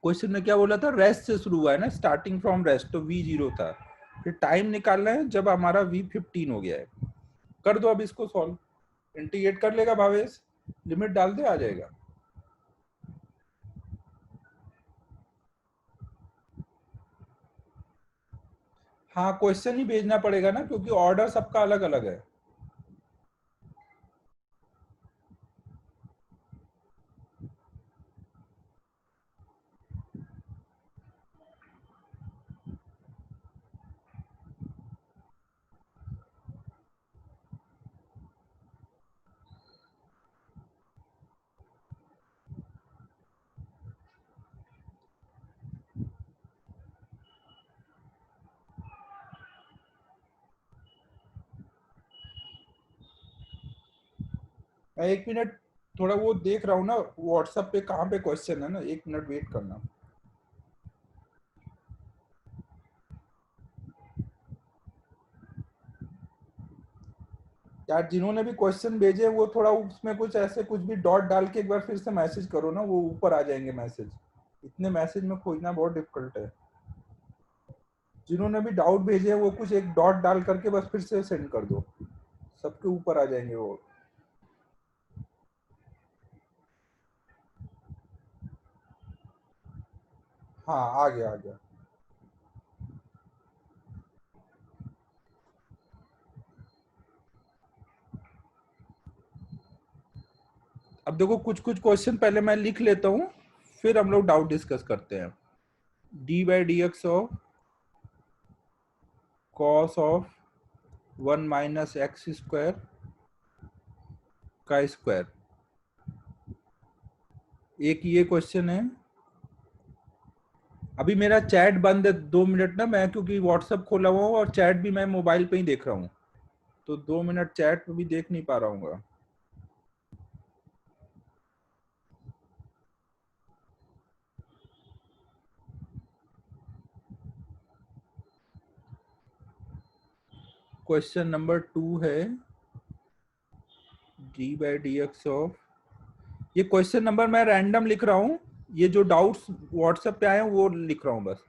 क्वेश्चन में क्या बोला था, रेस्ट से शुरू हुआ है ना, स्टार्टिंग फ्रॉम रेस्ट, तो v 0 था। फिर टाइम निकालना है जब हमारा v 15 हो गया है। कर दो अब इसको सॉल्व, इंटीग्रेट कर लेगा भावेश, लिमिट डाल दे, आ जाएगा। हाँ क्वेश्चन ही भेजना पड़ेगा ना, क्योंकि ऑर्डर सबका अलग अलग है। मैं 1 मिनट थोड़ा वो देख रहा हूँ ना व्हाट्सएप पे, कहाँ पे क्वेश्चन है ना, 1 मिनट वेट करना। यार जिन्होंने भी क्वेश्चन भेजे वो थोड़ा उसमें कुछ ऐसे कुछ भी डॉट डाल के एक बार फिर से मैसेज करो ना, वो ऊपर आ जाएंगे मैसेज। इतने मैसेज में खोजना बहुत डिफिकल्ट है। जिन्होंने भी डाउट भेजे वो कुछ एक डॉट डाल करके बस फिर से सेंड कर दो, सबके ऊपर आ जाएंगे वो। हाँ आ गया आ गया। अब देखो कुछ कुछ क्वेश्चन पहले मैं लिख लेता हूँ, फिर हम लोग डाउट डिस्कस करते हैं। D by d x of cos of 1 minus x square का स्क्वायर, एक ये क्वेश्चन है। अभी मेरा चैट बंद है 2 मिनट ना, मैं क्योंकि व्हाट्सएप खोला हुआ हूँ और चैट भी मैं मोबाइल पे ही देख रहा हूँ, तो 2 मिनट चैट भी देख नहीं पा रहा हूँ। क्वेश्चन नंबर 2 है D by d x of, ये क्वेश्चन नंबर मैं रैंडम लिख रहा हूँ, ये जो डाउट्स व्हाट्सएप पे आए हैं वो लिख रहा हूँ बस।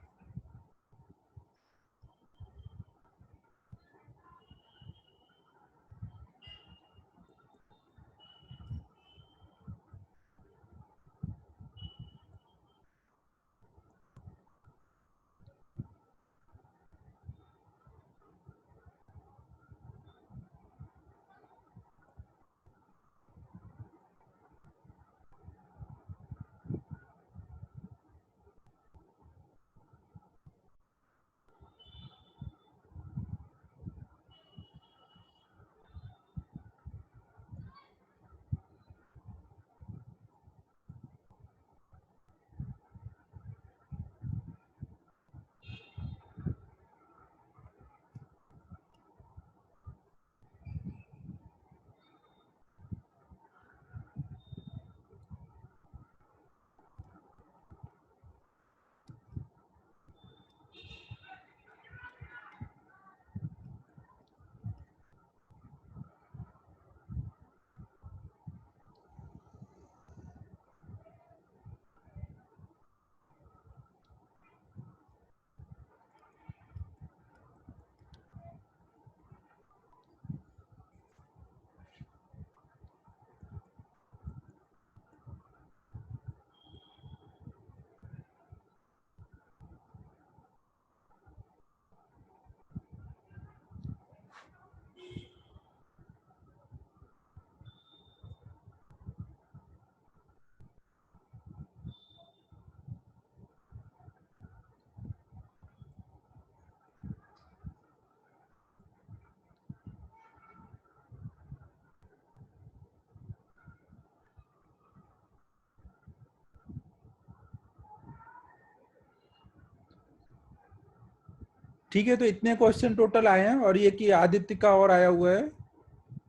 ठीक है, तो इतने क्वेश्चन टोटल आए हैं, और ये कि आदित्य का और आया हुआ है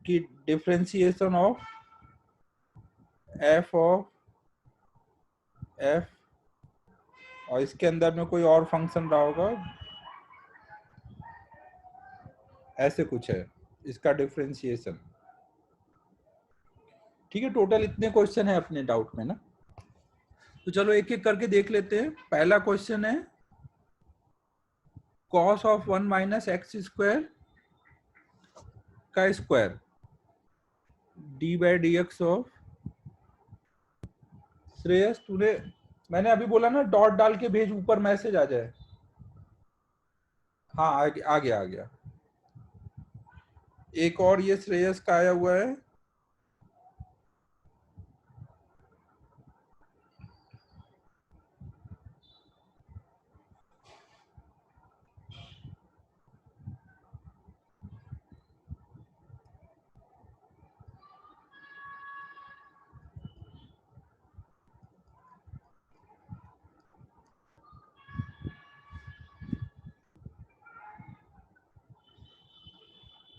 कि differentiation of F of F, और इसके अंदर में कोई और फंक्शन रहा होगा, ऐसे कुछ है इसका डिफरेंशिएशन। ठीक है, टोटल इतने क्वेश्चन है अपने डाउट में ना। तो चलो एक एक करके देख लेते हैं। पहला क्वेश्चन है cos of 1 minus x square का square d by d x of, Shreyas तूने, मैंने अभी बोला ना डॉट डाल के भेज, ऊपर मैसेज आ जाए। हाँ आ गया। एक और ये श्रेयस का आया हुआ है,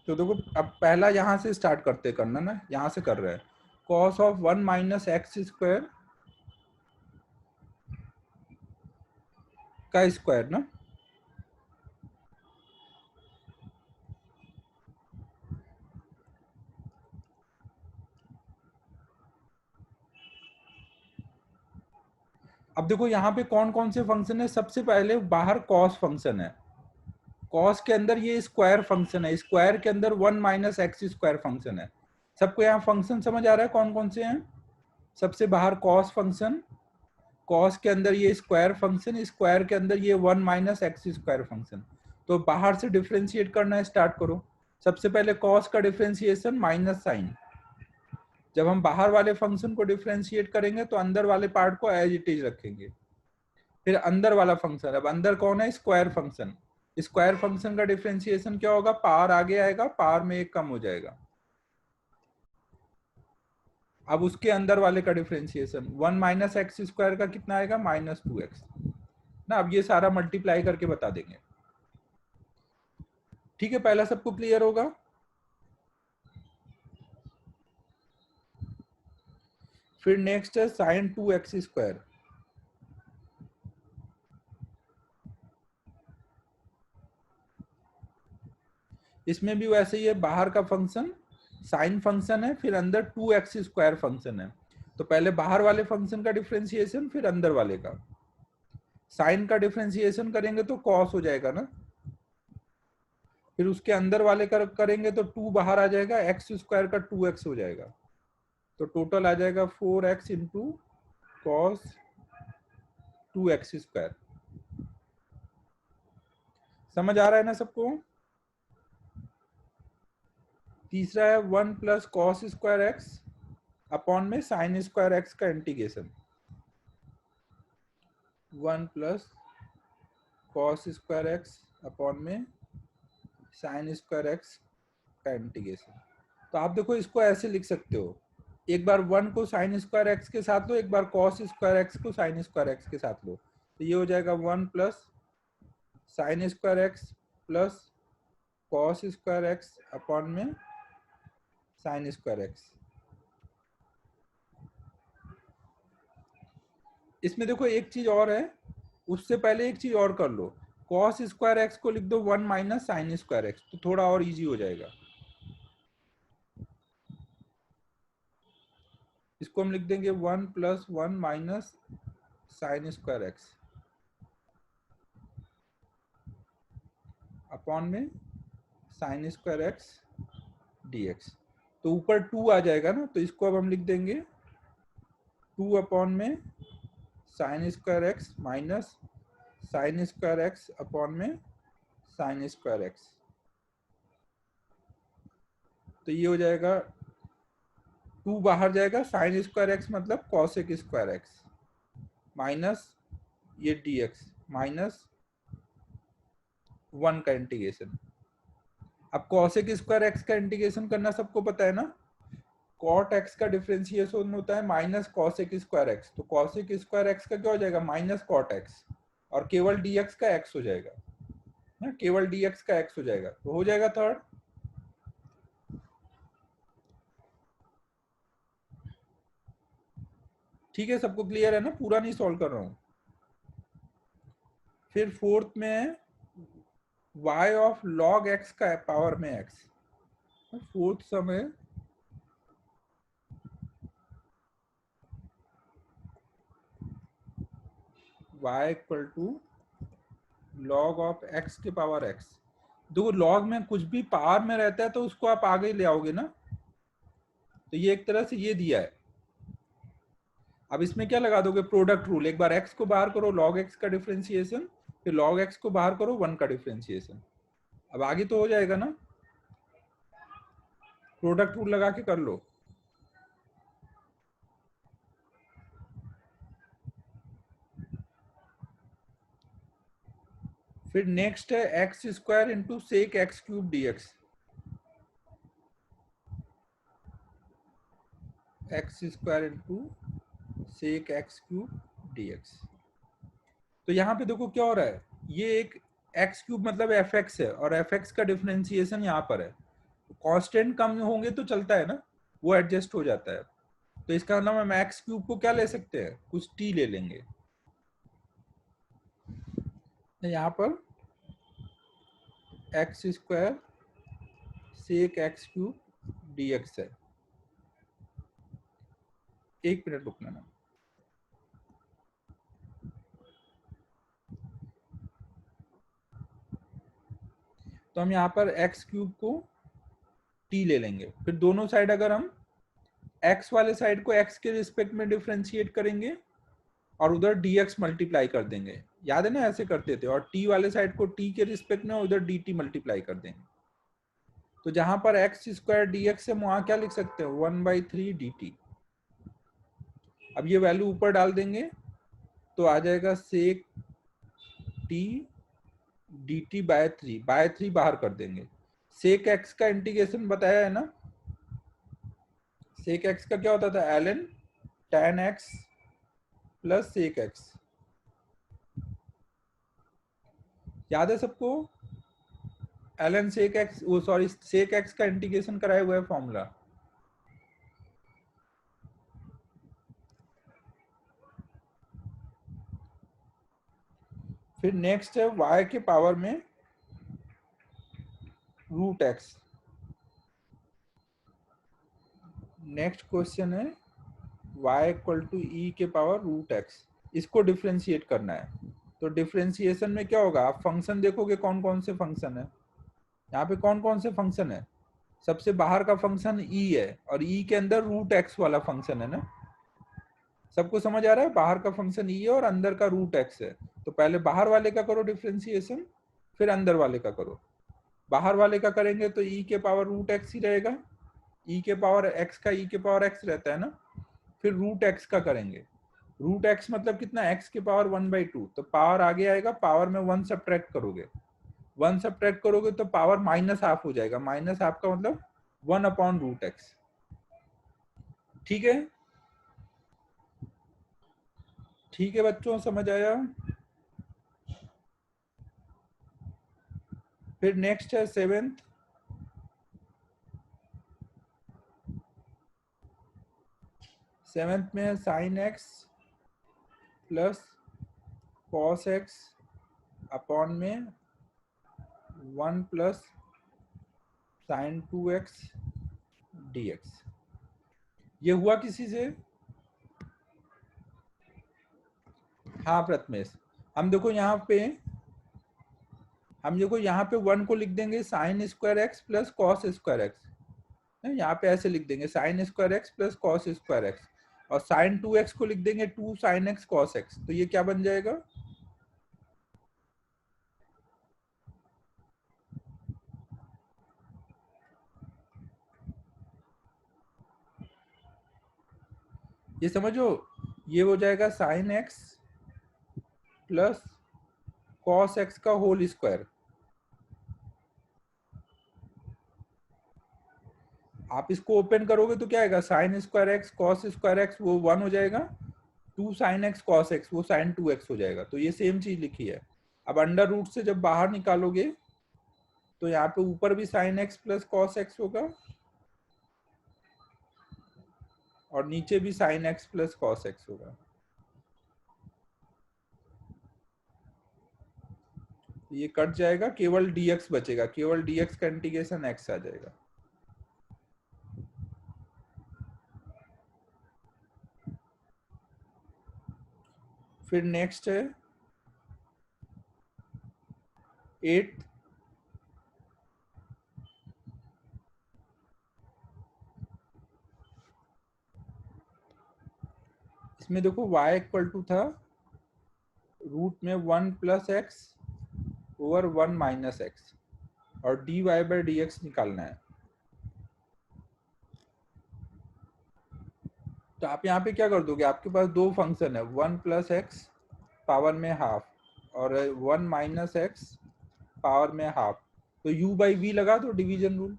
तो देखो अब पहला यहाँ से स्टार्ट करते करना ना, यहाँ से कर रहे हैं। cos of 1 minus x square का स्क्वायर ना, अब देखो यहाँ पे कौन कौन से फंक्शन है। सबसे पहले बाहर cos फंक्शन है, cos के अंदर ये स्क्वायर फंक्शन है, स्क्वायर के अंदर 1 माइनस एक्स स्क्वायर फंक्शन है। सबको यहाँ फंक्शन समझ आ रहा है कौन कौन से हैं। सबसे बाहर cos फंक्शन, cos के अंदर ये स्क्वायर फंक्शन, स्क्वायर के अंदर ये 1 माइनस एक्स स्क्वायर फंक्शन। तो बाहर से डिफरेंशिएट करना स्टार्ट करो। सबसे पहले cos का डिफरेंशिएशन माइनस साइन। जब हम बाहर वाले फंक्शन को डिफरेंशिएट करेंगे तो अंदर वाले पार्ट को एज इट इज रखेंगे। फिर अंदर वाला फंक्शन, अब अंदर कौन है, स्क्वायर फंक्शन। स्क्वायर फंक्शन का डिफरेंशिएशन क्या होगा, पावर आगे आएगा, पावर में एक कम हो जाएगा। अब उसके अंदर वाले का डिफरेंशिएशन 1 माइनस एक्स स्क्वायर का कितना आएगा, माइनस 2x ना। अब ये सारा मल्टीप्लाई करके बता देंगे। ठीक है, पहला सबको क्लियर होगा। फिर नेक्स्ट है साइन 2x स्क्वायर। इसमें भी वैसे ही है, बाहर का फंक्शन साइन फंक्शन है, फिर अंदर 2x स्क्वायर फंक्शन है। तो पहले बाहर वाले फंक्शन का डिफरेंशिएशन, फिर अंदर वाले का। साइन का डिफरेंशिएशन करेंगे तो cos हो जाएगा ना, फिर उसके अंदर वाले का करेंगे तो 2 बाहर आ जाएगा, एक्स स्क्वायर का 2x हो जाएगा। तो टोटल आ जाएगा 4x into cos 2x square. समझ आ रहा है ना सबको। तीसरा है 1 plus cos square x upon में साइन स्क्वायर एक्स का integration. 1 plus cos square x upon में साइन स्क्वायर एक्स का इंटीग्रेशन। तो आप देखो इसको ऐसे लिख सकते हो, एक बार 1 को साइन स्क्वायर एक्स के साथ लो, एक बार कॉस स्क्वायर एक्स को साइन स्क्वायर एक्स के साथ लो। तो ये हो जाएगा 1 plus sine square x plus cos square x upon में साइन स्क्वायर एक्स। इसमें देखो एक चीज और है, उससे पहले एक चीज और कर लो, कॉस स्क्वायर एक्स को लिख दो 1 माइनस साइन स्क्वायर एक्स, तो थोड़ा और इजी हो जाएगा। इसको हम लिख देंगे 1 plus 1 minus sine square x upon में साइन स्क्वायर एक्स dx। तो ऊपर 2 आ जाएगा ना, तो इसको अब हम लिख देंगे 2 अपॉन में sine square x minus sine square x upon में साइन स्क्वायर एक्स। तो ये हो जाएगा 2 बाहर जाएगा, साइन स्क्वायर एक्स मतलब कॉसेक स्क्वायर एक्स माइनस ये dx माइनस 1 का इंटीग्रेशन। अब कॉसेक स्क्वायर एक्स का इंटीग्रेशन करना सबको पता है ना, कॉट एक्स का डिफरेंशिएशन होता है माइनस कॉसेक स्क्वायर एक्स। तो कॉसेक स्क्वायर एक्स का क्या हो जाएगा, माइनस कॉट एक्स, और केवल dx का x हो जाएगा ना, केवल dx का x हो जाएगा। तो हो जाएगा थर्ड। ठीक है, सबको क्लियर है ना, पूरा नहीं सॉल्व कर रहा हूं। फिर फोर्थ में y ऑफ log x का पावर में x। फोर्थ सम है y equal to log of x के पावर x। देखो log में कुछ भी पावर में रहता है तो उसको आप आगे ले आओगे ना, तो ये एक तरह से ये दिया है। अब इसमें क्या लगा दोगे, प्रोडक्ट रूल। एक बार x को बाहर करो log x का डिफरेंशिएशन, फिर log x को बाहर करो 1 का डिफरेंशिएशन। अब आगे तो हो जाएगा ना, प्रोडक्ट रूल लगा के कर लो। फिर नेक्स्ट है x square into sec x cube dx. X square into sec x cube dx. तो यहाँ पे देखो क्या हो रहा है, ये एक एक्स क्यूब मतलब एफ एक्स है और एफ एक्स का डिफरेंशिएशन यहाँ पर है। कांस्टेंट कम होंगे तो चलता है ना, वो एडजस्ट हो जाता है। तो इसका मतलब हम एक्स क्यूब को क्या ले सकते हैं, कुछ टी ले लेंगे। यहाँ पर x square sec x cube dx है। एक मिनट रुकना ना। तो हम यहाँ पर एक्स क्यूब को टी ले लेंगे, फिर दोनों साइड अगर हम एक्स वाले साइड को एक्स के रिस्पेक्ट में डिफरेंशिएट करेंगे और उधर dx मल्टीप्लाई कर देंगे, याद है ना ऐसे करते थे, और t वाले साइड को t के रिस्पेक्ट में उधर dt मल्टीप्लाई कर देंगे। तो जहां पर एक्स स्क्वायर dx है वहां क्या लिख सकते हैं, 1/3 dt। अब ये वैल्यू ऊपर डाल देंगे तो आ जाएगा सेक t dt बाय 3 बाहर कर देंगे। सेक x का इंटीग्रेशन बताया है ना, सेक x का क्या होता था, ln tan x plus sec x। याद है सबको, ln सेक x, वो सॉरी सेक x का इंटीग्रेशन कराया हुआ है फॉर्मूला। फिर नेक्स्ट है y के पावर में रूट एक्स। नेक्स्ट क्वेश्चन है y इक्वल टू ई के पावर रूट एक्स, इसको डिफरेंशिएट करना है। तो डिफरेंशिएशन में क्या होगा, आप फंक्शन देखोगे कौन कौन से फंक्शन है, यहाँ पे कौन कौन से फंक्शन है। सबसे बाहर का फंक्शन e है और e के अंदर रूट एक्स वाला फंक्शन है ना, सबको समझ आ रहा है, बाहर का फंक्शन e है और अंदर का रूट एक्स है। तो पहले बाहर वाले का करो डिफरेंशिएशन, फिर अंदर वाले का करो। बाहर वाले का करेंगे तो e के पावर रूट एक्स ही रहेगा, e के पावर x का e के पावर x रहता है ना। फिर रूट x का करेंगे, रूट x मतलब कितना, x के पावर 1/2। तो पावर आगे आएगा, पावर में 1 सब्ट्रैक्ट करोगे, 1 सब्ट्रैक्ट करोगे तो पावर माइनस हाफ हो जाएगा। माइनस हाफ का मतलब 1/√x। ठीक है, ठीक है बच्चों, समझ आया। फिर नेक्स्ट है सेवेंथ, सेवेंथ में sine x plus cos x upon में 1 प्लस साइन 2x dx। ये हुआ किसी से, हाँ प्रथमेश। हम देखो यहाँ पे, हम देखो यहाँ पे 1 को लिख देंगे sine square x plus cos square x. यहाँ पे ऐसे लिख देंगे sine square x plus cos square x, और साइन 2x को लिख देंगे 2 साइन एक्स कॉस एक्स। तो ये क्या बन जाएगा, ये समझो, ये हो जाएगा sine x plus cos x का होल स्क्वायर। आप इसको ओपन करोगे तो क्या आएगा, sine square x cos square x वो 1 हो जाएगा, 2 साइन एक्स कॉस एक्स वो साइन 2x हो जाएगा। तो ये सेम चीज लिखी है। अब अंडर रूट से जब बाहर निकालोगे तो यहाँ पे ऊपर भी sine x plus cos x होगा और नीचे भी sine x plus cos x होगा। ये कट जाएगा, केवल dx बचेगा, केवल dx का इंटीग्रेशन x आ जाएगा। फिर नेक्स्ट है 8 इसमें देखो y इक्वल टू था रूट में 1 plus x over 1 minus x और dy बाई डी एक्स निकालना है। तो आप यहाँ पे क्या कर दोगे, आपके पास दो फंक्शन है, 1 प्लस एक्स पावर में हाफ और 1 माइनस एक्स पावर में हाफ, तो u बाई वी लगा दो, डिवीजन रूल।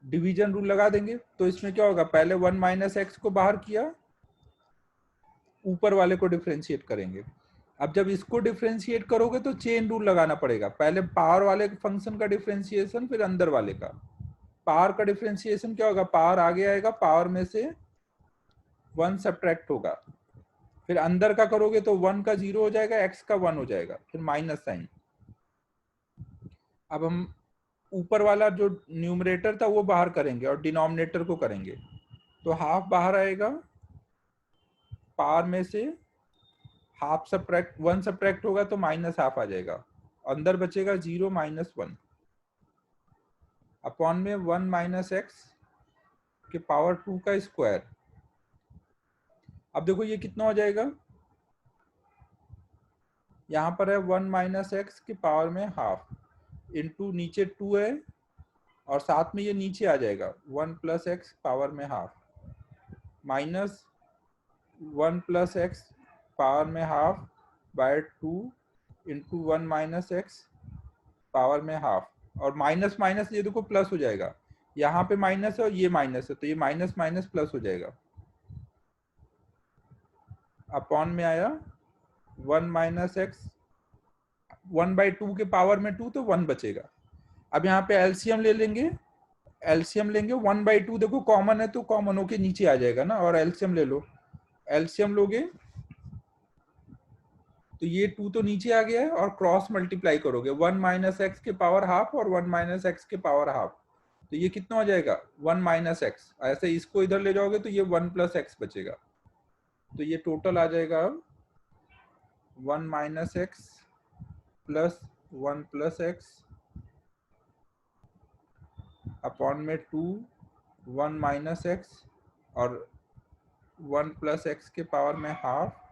डिवीजन रूल लगा देंगे तो इसमें क्या होगा, पहले 1 माइनस एक्स को बाहर किया, ऊपर वाले को डिफरेंशिएट करेंगे। अब जब इसको डिफरेंशिएट करोगे तो चेन रूल लगाना पड़ेगा, पहले पावर वाले फंक्शन का डिफरेंशिएशन फिर अंदर वाले का। पावर का डिफरेंशिएशन क्या होगा, पावर आगे आएगा, पावर में से 1 सब्ट्रैक्ट होगा, फिर अंदर का करोगे तो 1 का 0 हो जाएगा, x का 1 हो जाएगा, फिर माइनस साइन। अब हम ऊपर वाला जो न्यूमरेटर था वो बाहर करेंगे और डिनोमिनेटर को करेंगे, तो हाफ बाहर आएगा, पावर में से हाफ सब्ट्रैक्ट 1 सब्ट्रैक्ट होगा तो माइनस हाफ आ जाएगा, अंदर बचेगा 0 माइनस 1 अपॉन में 1 माइनस एक्स के पावर 2 का स्क्वायर। अब देखो ये कितना हो जाएगा, यहाँ पर है 1 माइनस एक्स के पावर में हाफ इंटू नीचे 2 है और साथ में ये नीचे आ जाएगा 1 प्लस एक्स पावर में half minus 1 plus x power में half by 2 into 1 minus x power में हाफ, और माइनस माइनस ये देखो प्लस हो जाएगा, यहाँ पे माइनस है और ये माइनस है तो ये माइनस माइनस प्लस हो जाएगा, अपॉन में आया 1 माइनस एक्स 1 बाई 2 के पावर में 2 तो 1 बचेगा। अब यहाँ पे एलसीएम ले लेंगे, एलसीएम लेंगे 1 बाई 2 देखो कॉमन है तो कॉमन होके नीचे आ जाएगा ना, और एलसीएम ले लो, एलसीएम लोगे तो ये 2 तो नीचे आ गया है और क्रॉस मल्टीप्लाई करोगे 1 माइनस एक्स के पावर हाफ और 1 माइनस एक्स के पावर हाफ, तो ये कितना हो जाएगा 1 माइनस एक्स, ऐसे इसको इधर ले जाओगे तो ये 1 प्लस एक्स बचेगा, तो ये टोटल आ जाएगा अब 1 minus x plus 1 plus x upon में 2 1 माइनस एक्स और 1 प्लस एक्स के पावर में हाफ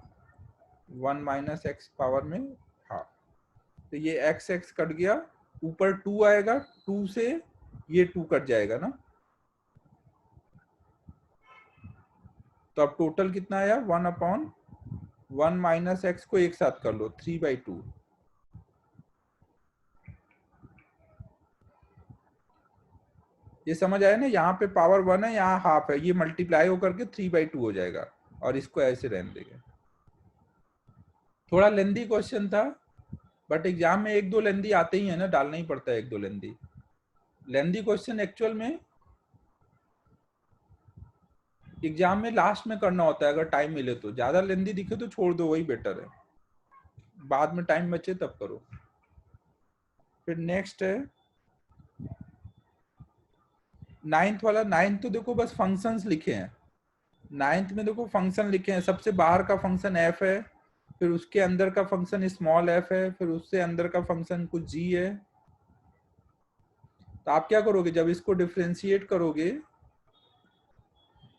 1 माइनस एक्स पावर में हाफ, तो ये एक्स एक्स कट गया, ऊपर 2 आएगा, 2 से ये 2 कट जाएगा ना, तो अब टोटल कितना आया 1 अपॉन 1 माइनस एक्स को एक साथ कर लो 3 बाई 2, ये समझ आया ना, यहाँ पे पावर 1 है, यहाँ हाफ है, ये मल्टीप्लाई होकर के 3 बाई 2 हो जाएगा और इसको ऐसे रहने देंगे। थोड़ा लेंदी क्वेश्चन था बट एग्जाम में एक दो लेंदी आते ही है ना, डालना ही पड़ता है एक दो लेंदी। लेंदी क्वेश्चन एक्चुअल में एग्जाम में लास्ट में करना होता है अगर टाइम मिले तो, ज्यादा लेंदी दिखे तो छोड़ दो, वही बेटर है, बाद में टाइम बचे तब करो। फिर नेक्स्ट है 9th वाला, 9th तो देखो बस फंक्शंस लिखे हैं, 9th में देखो फंक्शन लिखे हैं, सबसे बाहर का फंक्शन f है, फिर उसके अंदर का फंक्शन स्मॉल f है, फिर उससे अंदर का फंक्शन कुछ g है। तो आप क्या करोगे, जब इसको डिफरेंशिएट करोगे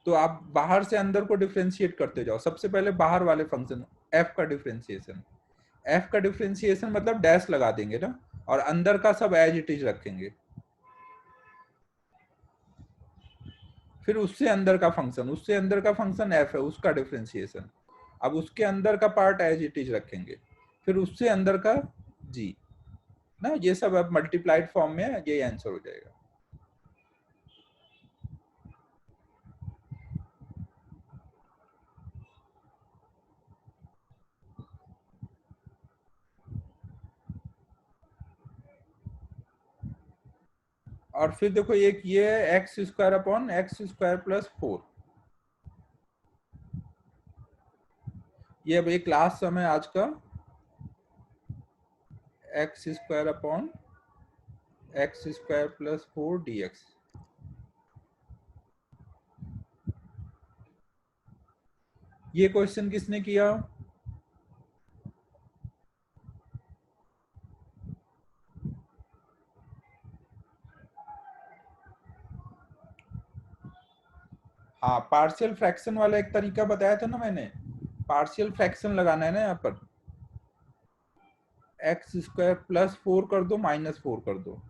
तो आप बाहर से अंदर को डिफरेंशिएट करते जाओ, सबसे पहले बाहर वाले फंक्शन f का डिफरेंशिएशन, f का डिफरेंशिएशन मतलब डैश लगा देंगे ना, और अंदर का सब एज इट इज रखेंगे, फिर उससे अंदर का फंक्शन, उससे अंदर का फंक्शन f है उसका डिफरेंशिएशन, अब उसके अंदर का पार्ट एज इट इज रखेंगे, फिर उससे अंदर का g ना, ये सब अब मल्टीप्लाइड फॉर्म में है, ये आंसर हो जाएगा। और फिर देखो एक ये है x square upon x square plus 4, ये अब एक लास्ट सम है आज का, x square upon x square plus 4 dx। ये क्वेश्चन किसने किया, हाँ, पार्शियल फ्रैक्शन वाला एक तरीका बताया था ना मैंने, पार्शियल फ्रैक्शन लगाना है ना यहाँ पर, एक्स स्क्वायर प्लस 4 कर दो माइनस 4 कर दो।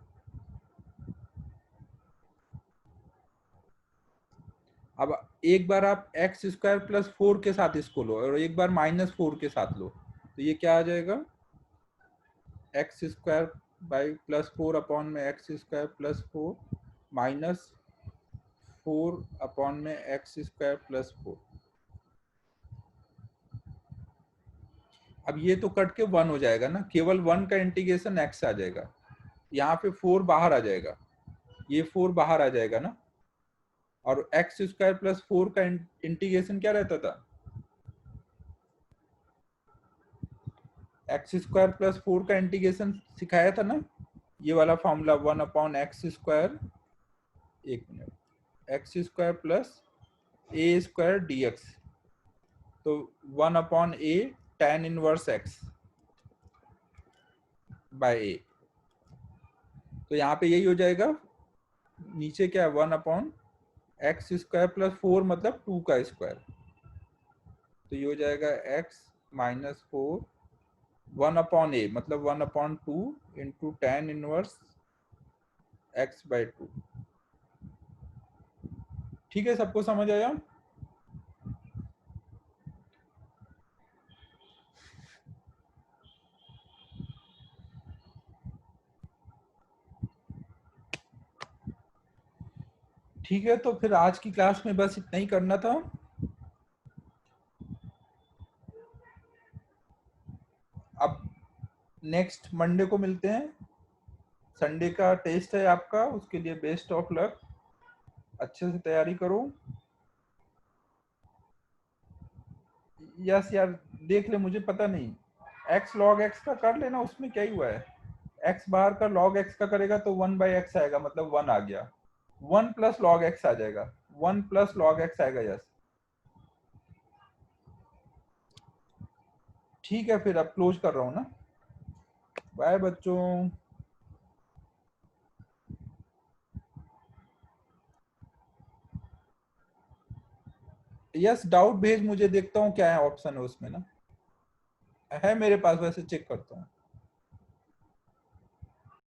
अब एक बार आप एक्स स्क्वायर प्लस 4 के साथ इसको लो और एक बार माइनस 4 के साथ लो, तो ये क्या आ जाएगा, x square by plus 4 upon में x square plus 4 minus 4 upon में एक्स स्क्वायर प्लस 4। अब ये तो कट के 1 हो जाएगा ना, केवल 1 का इंटीग्रेशन x आ जाएगा, यहाँ पे 4 बाहर आ जाएगा, ये 4 बाहर आ जाएगा ना, और एक्स स्क्वायर प्लस 4 का इंटीग्रेशन क्या रहता था, एक्स स्क्वायर प्लस 4 का इंटीग्रेशन सिखाया था ना, ये वाला फॉर्मूला 1 अपॉन एक्स स्क्वायर, एक मिनट, एक्स स्क्वायर प्लस ए स्क्वायर डी एक्स, तो 1 अपॉन ए tan इनवर्स एक्स बाय ए, तो यहाँ पे यही हो जाएगा, नीचे क्या है 1 अपॉन एक्स स्क्वायर प्लस 4 मतलब 2 का स्क्वायर, तो ये हो जाएगा x माइनस 4 1 अपॉन ए मतलब 1 upon 2 into tan inverse x by 2। ठीक है, सबको समझ आया? ठीक है, तो फिर आज की क्लास में बस इतना ही करना था। अब नेक्स्ट मंडे को मिलते हैं, संडे का टेस्ट है आपका, उसके लिए बेस्ट ऑफ लक, अच्छे से तैयारी करो। यस यार, देख ले, मुझे पता नहीं, x log x का कर लेना, उसमें क्या ही हुआ है, x बाहर का log x का करेगा तो 1 बाई एक्स आएगा, मतलब 1 आ गया, 1 प्लस लॉग एक्स आ जाएगा, 1 प्लस लॉग एक्स आएगा। यस ठीक है, फिर अब क्लोज कर रहा हूँ ना, बाय बच्चों। यस डाउट भेज मुझे, देखता हूँ क्या है ऑप्शन है उसमें ना, है मेरे पास, वैसे चेक करता हूँ।